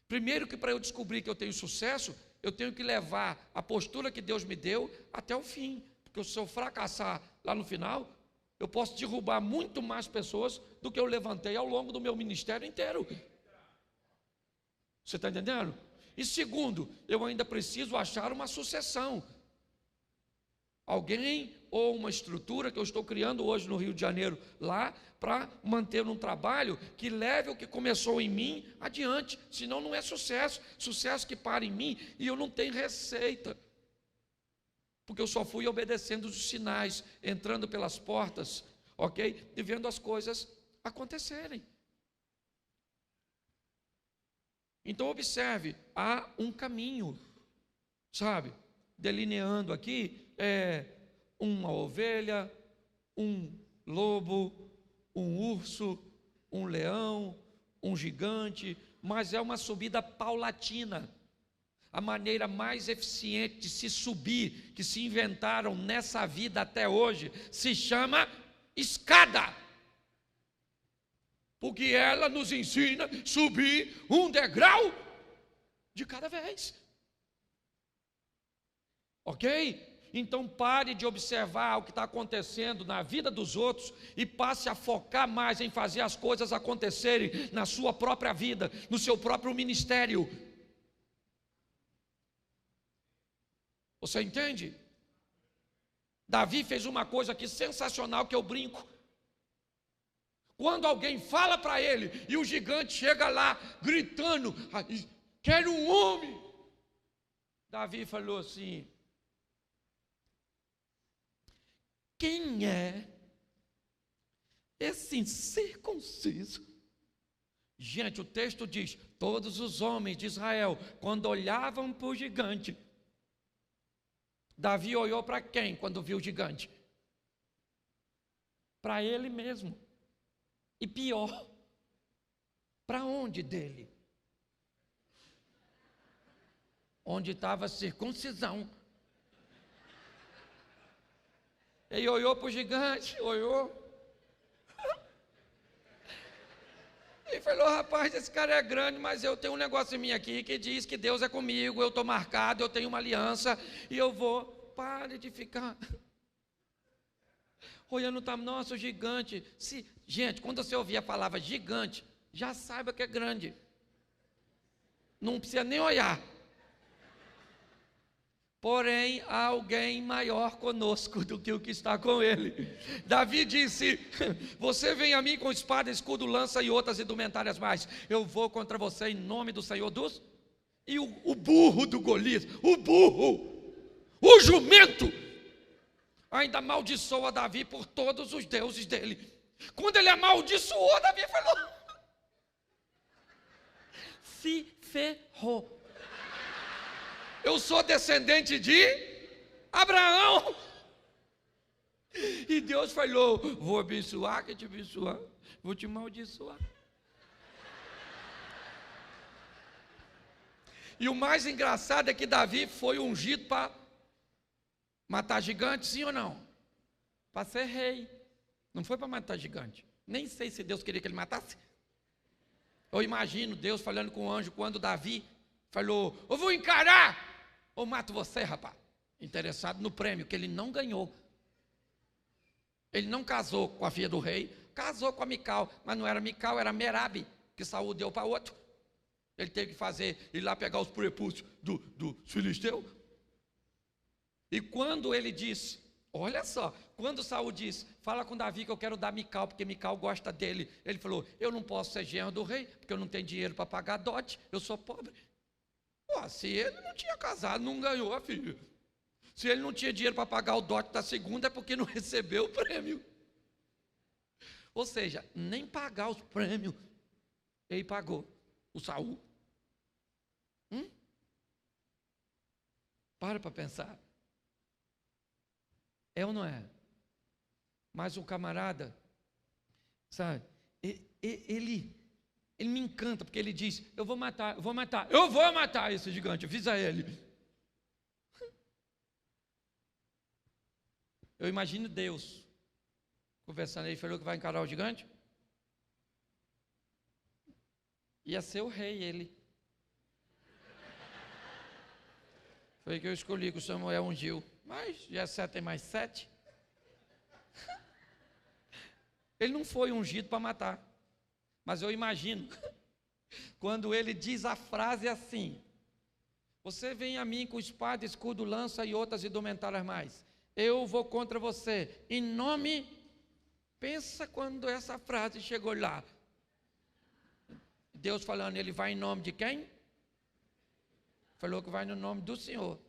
Primeiro, que para eu descobrir que eu tenho sucesso, eu tenho que levar a postura que Deus me deu até o fim, porque se eu fracassar lá no final, eu posso derrubar muito mais pessoas do que eu levantei ao longo do meu ministério inteiro. Você está entendendo? E segundo, eu ainda preciso achar uma sucessão. alguém ou uma estrutura que eu estou criando hoje no Rio de Janeiro, lá, para manter um trabalho que leve o que começou em mim adiante, senão não é sucesso, sucesso que para em mim e eu não tenho receita, porque eu só fui obedecendo os sinais, entrando pelas portas, ok? E vendo as coisas acontecerem. Então observe, há um caminho, sabe, delineando aqui, uma ovelha, um lobo, um urso, um leão, um gigante, mas é uma subida paulatina. A maneira mais eficiente de se subir, que se inventaram nessa vida até hoje, se chama escada. Porque ela nos ensina a subir um degrau de cada vez. Ok? Então pare de observar o que está acontecendo na vida dos outros e passe a focar mais em fazer as coisas acontecerem na sua própria vida, no seu próprio ministério. Você entende? Davi fez uma coisa aqui sensacional que eu brinco. Quando alguém fala para ele e o gigante chega lá gritando, quero um homem. Davi falou assim: quem é esse incircunciso? Gente, o texto diz: todos os homens de Israel, quando olhavam para o gigante, Davi olhou para quem quando viu o gigante? Para ele mesmo. E pior, para onde dele? Onde estava a circuncisão. Ele olhou para o gigante, olhou. Ele falou: rapaz, esse cara é grande, mas eu tenho um negócio em mim aqui que diz que Deus é comigo, eu estou marcado, eu tenho uma aliança, e eu vou. Pare de ficar olhando, tá, nossa, o gigante. Gente, quando você ouvir a palavra gigante, já saiba que é grande. Não precisa nem olhar. Porém, há alguém maior conosco do que o que está com ele. Davi disse: você vem a mim com espada, escudo, lança e outras indumentárias mais. Eu vou contra você em nome do Senhor dos... E o burro do Golias, o jumento, ainda amaldiçoa Davi por todos os deuses dele. Quando ele amaldiçoou, Davi falou: se ferrou. Eu sou descendente de Abraão. E Deus falou: vou abençoar, que te abençoar, vou te amaldiçoar. E o mais engraçado é que Davi foi ungido para matar gigante, sim ou não? Para ser rei. Não foi para matar gigante. Nem sei se Deus queria que ele matasse. Eu imagino Deus falando com o anjo quando Davi falou: eu vou encarar ou mato você, rapaz. Interessado no prêmio que ele não ganhou. Ele não casou com a filha do rei, casou com a Mical, mas não era Mical, era Merabe, que Saul deu para outro. Ele teve que ir lá pegar os prepúcios do filisteu. E quando ele disse, olha só, quando Saul disse: fala com Davi que eu quero dar Mical, porque Mical gosta dele. Ele falou: eu não posso ser genro do rei, porque eu não tenho dinheiro para pagar dote, eu sou pobre. Pô, se ele não tinha casado, não ganhou a filha. Se ele não tinha dinheiro para pagar o dote da segunda, é porque não recebeu o prêmio. Ou seja, nem pagar os prêmios ele pagou, o Saul. Para pensar. É ou não é? Mas o camarada, sabe, ele me encanta, porque ele diz: eu vou matar esse gigante, avisa ele. Eu imagino Deus conversando, ele falou que vai encarar o gigante. Ia ser o rei, ele. Foi que eu escolhi, que o Samuel ungiu. Mas Jessé tem mais 7. Ele não foi ungido para matar. Mas eu imagino, quando ele diz a frase assim: você vem a mim com espada, escudo, lança e outras indumentárias mais. eu vou contra você, em nome... Pensa quando essa frase chegou lá. Deus falando, ele vai em nome de quem? Falou que vai no nome do Senhor.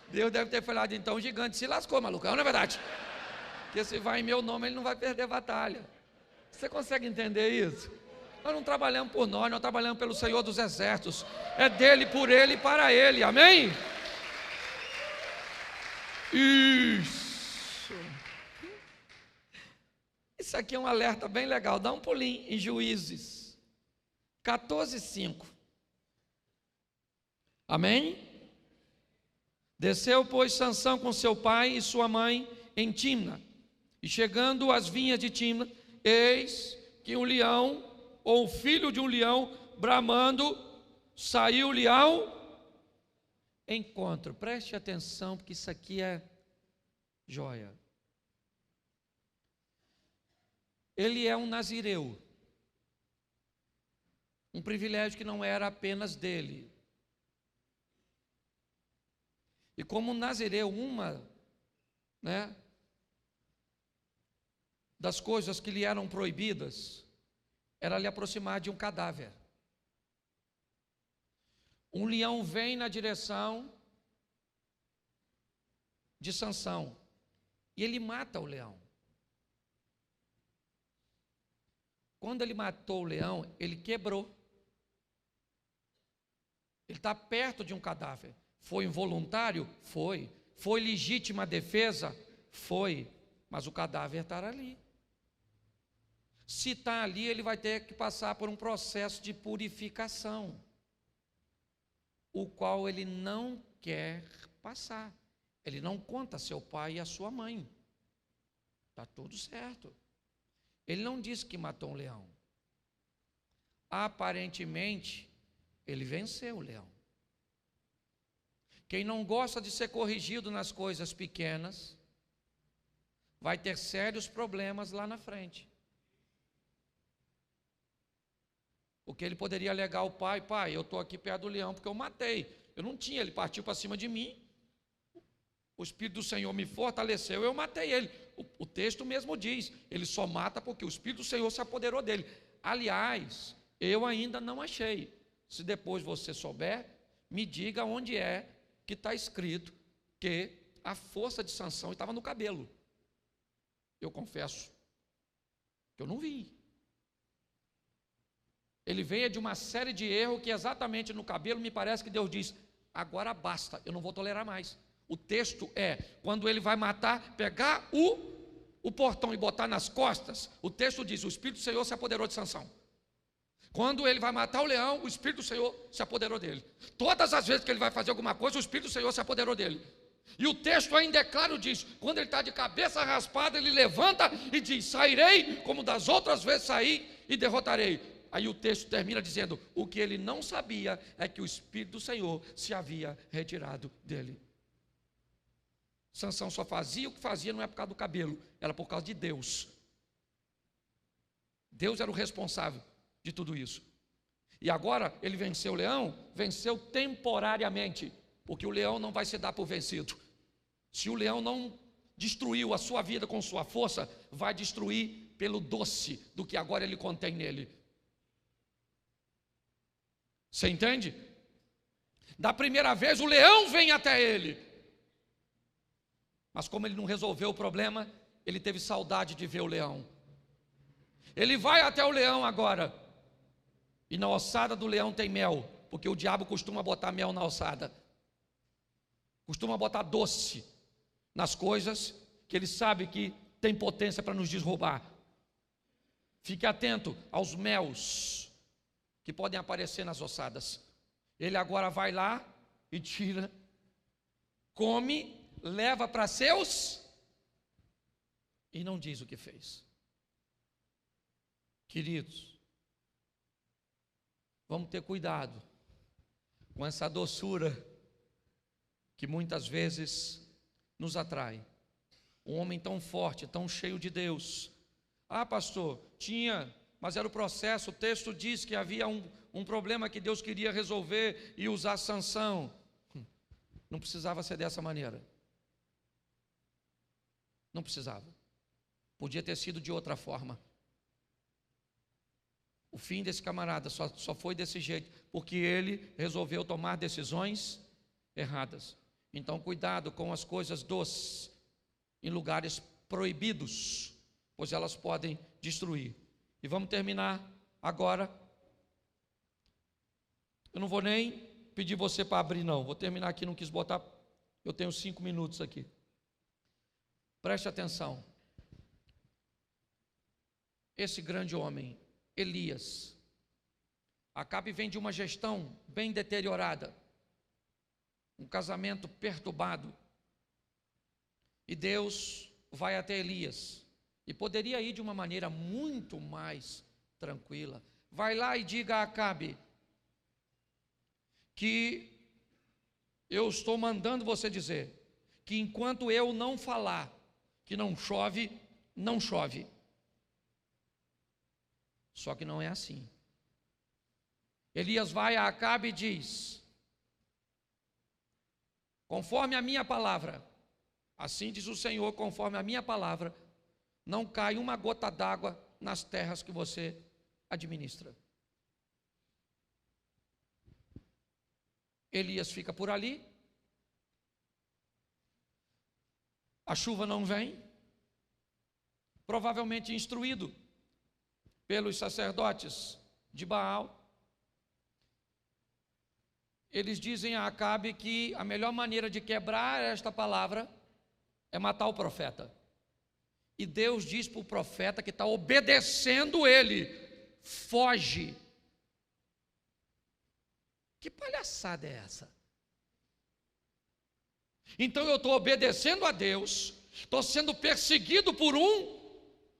Deus deve ter falado, então o gigante se lascou, malucão, não é verdade? Porque se vai em meu nome, ele não vai perder a batalha. Você consegue entender isso? Nós não trabalhamos por nós trabalhamos pelo Senhor dos Exércitos. É dele, por ele e para ele, amém? Isso aqui é um alerta bem legal. Dá um pulinho em Juízes 14:5. Amém? Desceu, pois, Sansão com seu pai e sua mãe em Timna, e chegando às vinhas de Timna, eis que um leão, ou o filho de um leão, bramando, saiu-lhe ao encontro. Preste atenção, porque isso aqui é joia. Ele é um nazireu, um privilégio que não era apenas dele. E como nazireu, uma, das coisas que lhe eram proibidas era lhe aproximar de um cadáver. Um leão vem na direção de Sansão e ele mata o leão. Quando ele matou o leão, ele quebrou. Ele está perto de um cadáver. Foi involuntário? Foi. Foi legítima defesa? Foi. Mas o cadáver está ali. Se está ali, ele vai ter que passar por um processo de purificação, o qual ele não quer passar. Ele não conta a seu pai e a sua mãe. Está tudo certo. Ele não disse que matou um leão. Aparentemente, ele venceu o leão. Quem não gosta de ser corrigido nas coisas pequenas, vai ter sérios problemas lá na frente. Porque ele poderia alegar ao pai, eu estou aqui perto do leão porque eu matei. Eu não tinha, ele partiu para cima de mim. O Espírito do Senhor me fortaleceu, eu matei ele. O texto mesmo diz, ele só mata porque o Espírito do Senhor se apoderou dele. Aliás, eu ainda não achei. Se depois você souber, me diga onde é que está escrito que a força de Sansão estava no cabelo. Eu confesso que eu não vi. Ele veio de uma série de erros que exatamente no cabelo me parece que Deus diz, agora basta, eu não vou tolerar mais. O texto é, quando ele vai matar, pegar o portão e botar nas costas, o texto diz, o Espírito do Senhor se apoderou de Sansão. Quando ele vai matar o leão, o Espírito do Senhor se apoderou dele. Todas as vezes que ele vai fazer alguma coisa, o Espírito do Senhor se apoderou dele. E o texto ainda é claro, diz, quando ele está de cabeça raspada, ele levanta e diz, sairei como das outras vezes saí e derrotarei. Aí o texto termina dizendo, o que ele não sabia é que o Espírito do Senhor se havia retirado dele. Sansão só fazia o que fazia, não é por causa do cabelo, era por causa de Deus. Deus era o responsável de tudo isso. E agora ele venceu o leão, venceu temporariamente, porque o leão não vai se dar por vencido. Se o leão não destruiu a sua vida com sua força, vai destruir pelo doce do que agora ele contém nele. Você entende? Da primeira vez o leão vem até ele, mas como ele não resolveu o problema, ele teve saudade de ver o leão. Ele vai até o leão agora, e na ossada do leão tem mel, porque o diabo costuma botar mel na ossada, costuma botar doce nas coisas que ele sabe que tem potência para nos derrubar. Fique atento aos mels que podem aparecer nas ossadas. Ele agora vai lá e tira, come, leva para seus e não diz o que fez. Queridos, vamos ter cuidado com essa doçura que muitas vezes nos atrai. Um homem tão forte, tão cheio de Deus. Ah, pastor, mas era o processo. O texto diz que havia um problema que Deus queria resolver e usar Sansão. Não precisava ser dessa maneira. Não precisava. Podia ter sido de outra forma. O fim desse camarada só foi desse jeito, porque ele resolveu tomar decisões erradas. Então, cuidado com as coisas doces em lugares proibidos, pois elas podem destruir. E vamos terminar agora. Eu não vou nem pedir você para abrir, não. Vou terminar aqui, não quis botar. Eu tenho 5 minutos aqui. Preste atenção. Esse grande homem, Elias, Acabe vem de uma gestão bem deteriorada, um casamento perturbado, e Deus vai até Elias, e poderia ir de uma maneira muito mais tranquila. Vai lá e diga a Acabe que eu estou mandando você dizer que enquanto eu não falar que não chove, não chove. Só que não é assim. Elias vai a Acabe e diz: conforme a minha palavra, assim diz o Senhor, conforme a minha palavra, não cai uma gota d'água nas terras que você administra. Elias fica por ali, a chuva não vem, provavelmente instruído pelos sacerdotes de Baal. Eles dizem a Acabe que a melhor maneira de quebrar esta palavra é matar o profeta. E Deus diz para o profeta que está obedecendo ele: foge. Que palhaçada é essa? Então eu estou obedecendo a Deus, estou sendo perseguido por um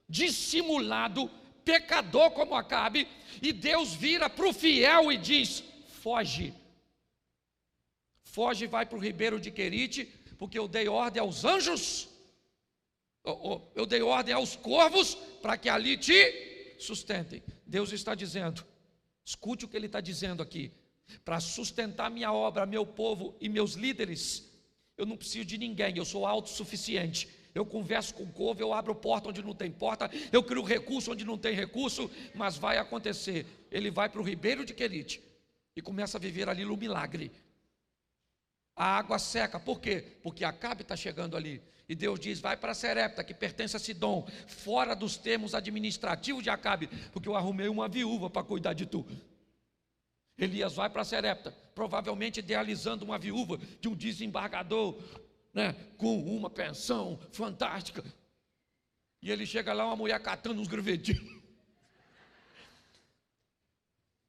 dissimulado pecador como Acabe, e Deus vira para o fiel e diz: foge. Foge e vai para o ribeiro de Querite, porque eu dei ordem aos anjos, eu dei ordem aos corvos, para que ali te sustentem. Deus está dizendo, escute o que Ele está dizendo aqui: para sustentar minha obra, meu povo e meus líderes, eu não preciso de ninguém, eu sou autossuficiente. Eu converso com o corvo, eu abro porta onde não tem porta, eu crio recurso onde não tem recurso, mas vai acontecer. Ele vai para o ribeiro de Querite e começa a viver ali no milagre. A água seca, por quê? Porque Acabe está chegando ali, e Deus diz: vai para Serepta, que pertence a Sidom, fora dos termos administrativos de Acabe, porque eu arrumei uma viúva para cuidar de tu. Elias vai para Serepta, provavelmente idealizando uma viúva de um desembargador, né, com uma pensão fantástica, e ele chega lá, uma mulher catando uns gravetinhos,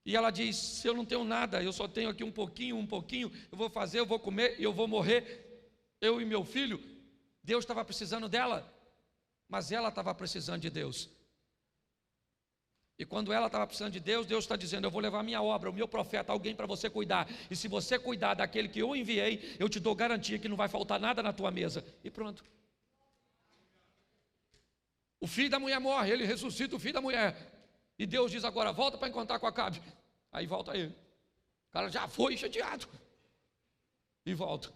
e ela diz: eu não tenho nada, eu só tenho aqui um pouquinho, eu vou fazer, eu vou comer e eu vou morrer, eu e meu filho. Deus estava precisando dela, mas ela estava precisando de Deus. E quando ela estava precisando de Deus, Deus está dizendo: eu vou levar a minha obra, o meu profeta, alguém para você cuidar, e se você cuidar daquele que eu enviei, eu te dou garantia que não vai faltar nada na tua mesa. E pronto. O filho da mulher morre, ele ressuscita o filho da mulher, e Deus diz agora: volta para encontrar com Acabe. Aí volta ele, o cara já foi chateado, e volta.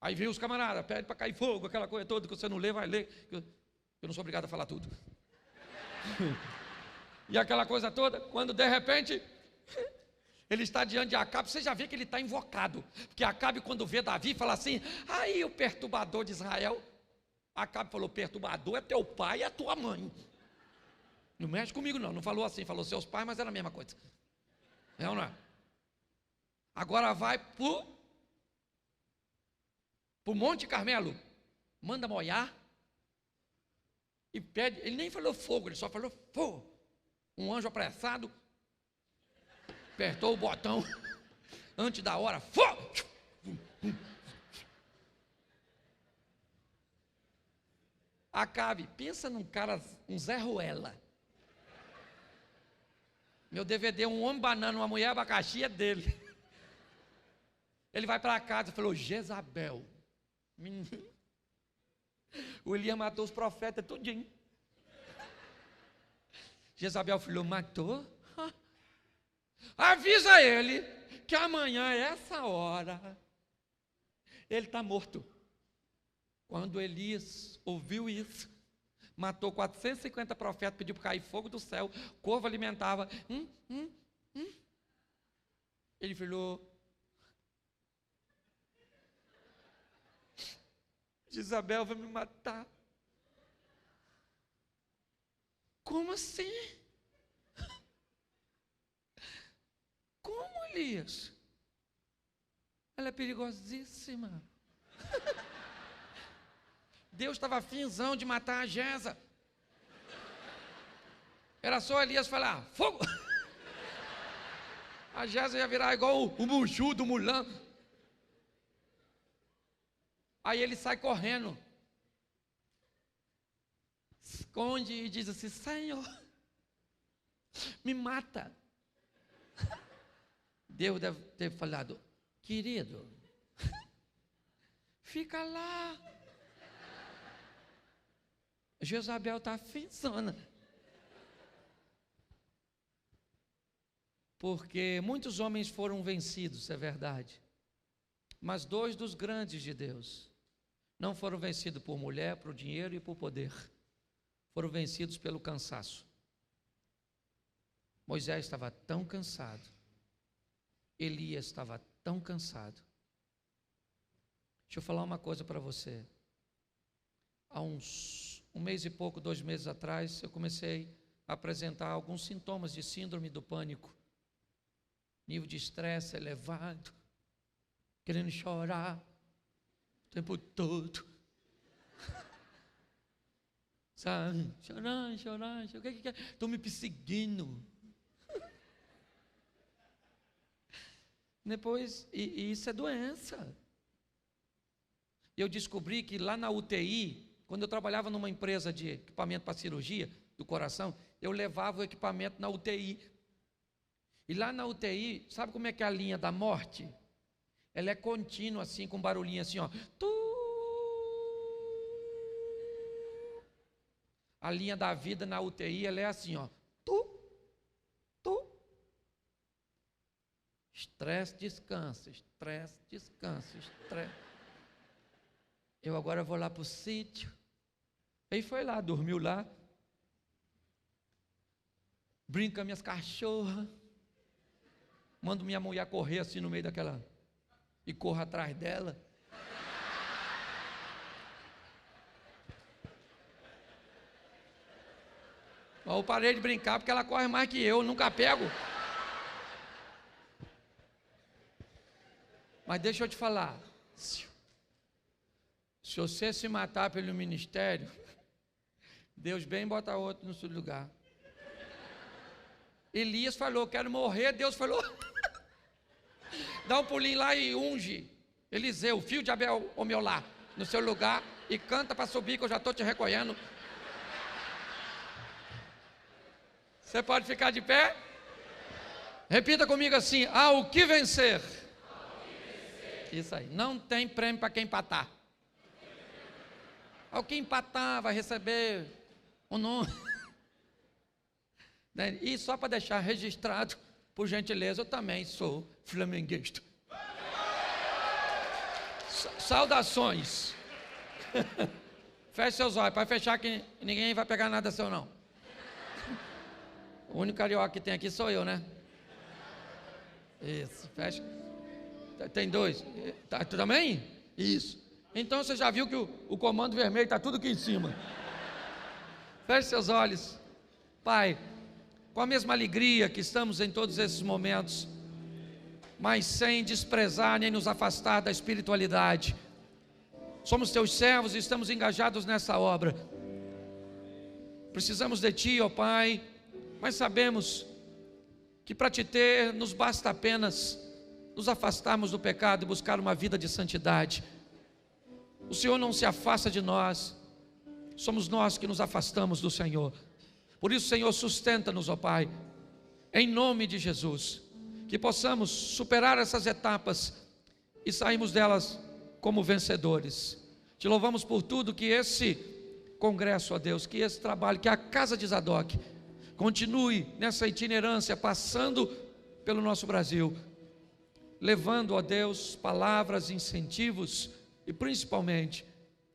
Aí vem os camaradas, pede para cair fogo, aquela coisa toda que você não lê, vai ler. Eu não sou obrigado a falar tudo. E aquela coisa toda, quando de repente ele está diante de Acabe, você já vê que ele está invocado, porque Acabe, quando vê Davi, fala assim: aí o perturbador de Israel. Acabe falou: perturbador é teu pai e a tua mãe. Não mexe comigo não, não falou assim, falou seus pais, mas era a mesma coisa. É ou não é? Agora vai para o Monte Carmelo, manda molhar e pede. Ele nem falou fogo, ele só falou fogo. Um anjo apressado apertou o botão antes da hora, fogo. Acabe, pensa num cara, um Zé Ruela. Meu DVD, um homem banana, uma mulher abacaxi, é dele. Ele vai para casa e falou: Jezabel. O Elias matou os profetas tudinho. Jezabel falou: matou? Avisa ele que amanhã, essa hora, ele está morto. Quando Elias ouviu isso, matou 450 profetas, pediu para cair fogo do céu, corvo alimentava. Ele falou: Jezabel vai me matar. Como assim? Como, Elias? Ela é perigosíssima. Deus estava afinzão de matar a Jeza. Era só Elias falar: fogo! A Jeza ia virar igual o Buju do Mulan. Aí ele sai correndo, esconde e diz assim: Senhor, me mata. Deus deve ter falado: querido, fica lá. Jezabel está afinzona. Porque muitos homens foram vencidos, é verdade. Mas 2 dos grandes de Deus não foram vencidos por mulher, por dinheiro e por poder. Foram vencidos pelo cansaço. Moisés estava tão cansado. Elias estava tão cansado. Deixa eu falar uma coisa para você. Há um mês e pouco, 2 meses atrás, eu comecei a apresentar alguns sintomas de síndrome do pânico. Nível de estresse elevado, querendo chorar o tempo todo. Sabe? Chorar. O que é? Estou me perseguindo. Depois, e isso é doença. Eu descobri que lá na UTI, quando eu trabalhava numa empresa de equipamento para cirurgia do coração, eu levava o equipamento na UTI. E lá na UTI, sabe como é que é a linha da morte? Ela é contínua, assim, com barulhinho assim, ó. A linha da vida na UTI, ela é assim, ó. Estresse, descansa, estresse, descansa, estresse. Eu agora vou lá para o sítio. Aí foi lá, dormiu lá. Brinca com minhas cachorras. Mando minha mulher correr assim no meio daquela. E corro atrás dela. Eu parei de brincar porque ela corre mais que eu, nunca pego. Mas deixa eu te falar. Se você se matar pelo ministério, Deus bem bota outro no seu lugar. Elias falou: quero morrer. Deus falou: dá um pulinho lá e unge Eliseu, filho de Abel, ao meu lar, no seu lugar, e canta para subir que eu já estou te recolhendo. Você pode ficar de pé? Repita comigo assim: ao que vencer. Isso aí, não tem prêmio para quem empatar. Ao que empatar vai receber o nome. E só para deixar registrado, por gentileza, eu também sou flamenguista. Saudações. Feche seus olhos, para fechar que ninguém vai pegar nada seu não. O único carioca que tem aqui sou eu, né? Isso, fecha. Tem 2. Tá, tu também? Isso. Então você já viu que o comando vermelho está tudo aqui em cima. Feche seus olhos. Pai, com a mesma alegria que estamos em todos esses momentos, mas sem desprezar nem nos afastar da espiritualidade. Somos teus servos e estamos engajados nessa obra. Precisamos de ti, ó Pai, mas sabemos que para te ter nos basta apenas nos afastarmos do pecado e buscar uma vida de santidade. O Senhor não se afasta de nós, somos nós que nos afastamos do Senhor. Por isso, Senhor, sustenta-nos, ó Pai, em nome de Jesus, que possamos superar essas etapas e sairmos delas como vencedores. Te louvamos por tudo, que esse congresso, ó Deus, que esse trabalho, que a casa de Zadok continue nessa itinerância, passando pelo nosso Brasil, levando, ó Deus, palavras, incentivos e principalmente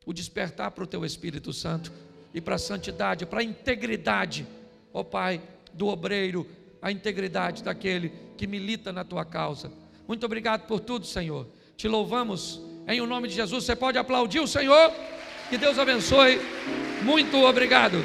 o despertar para o Teu Espírito Santo e para a santidade, para a integridade, ó Pai, do obreiro, a integridade daquele que milita na Tua causa. Muito obrigado por tudo, Senhor. Te louvamos em o nome de Jesus. Você pode aplaudir o Senhor? Que Deus abençoe. Muito obrigado.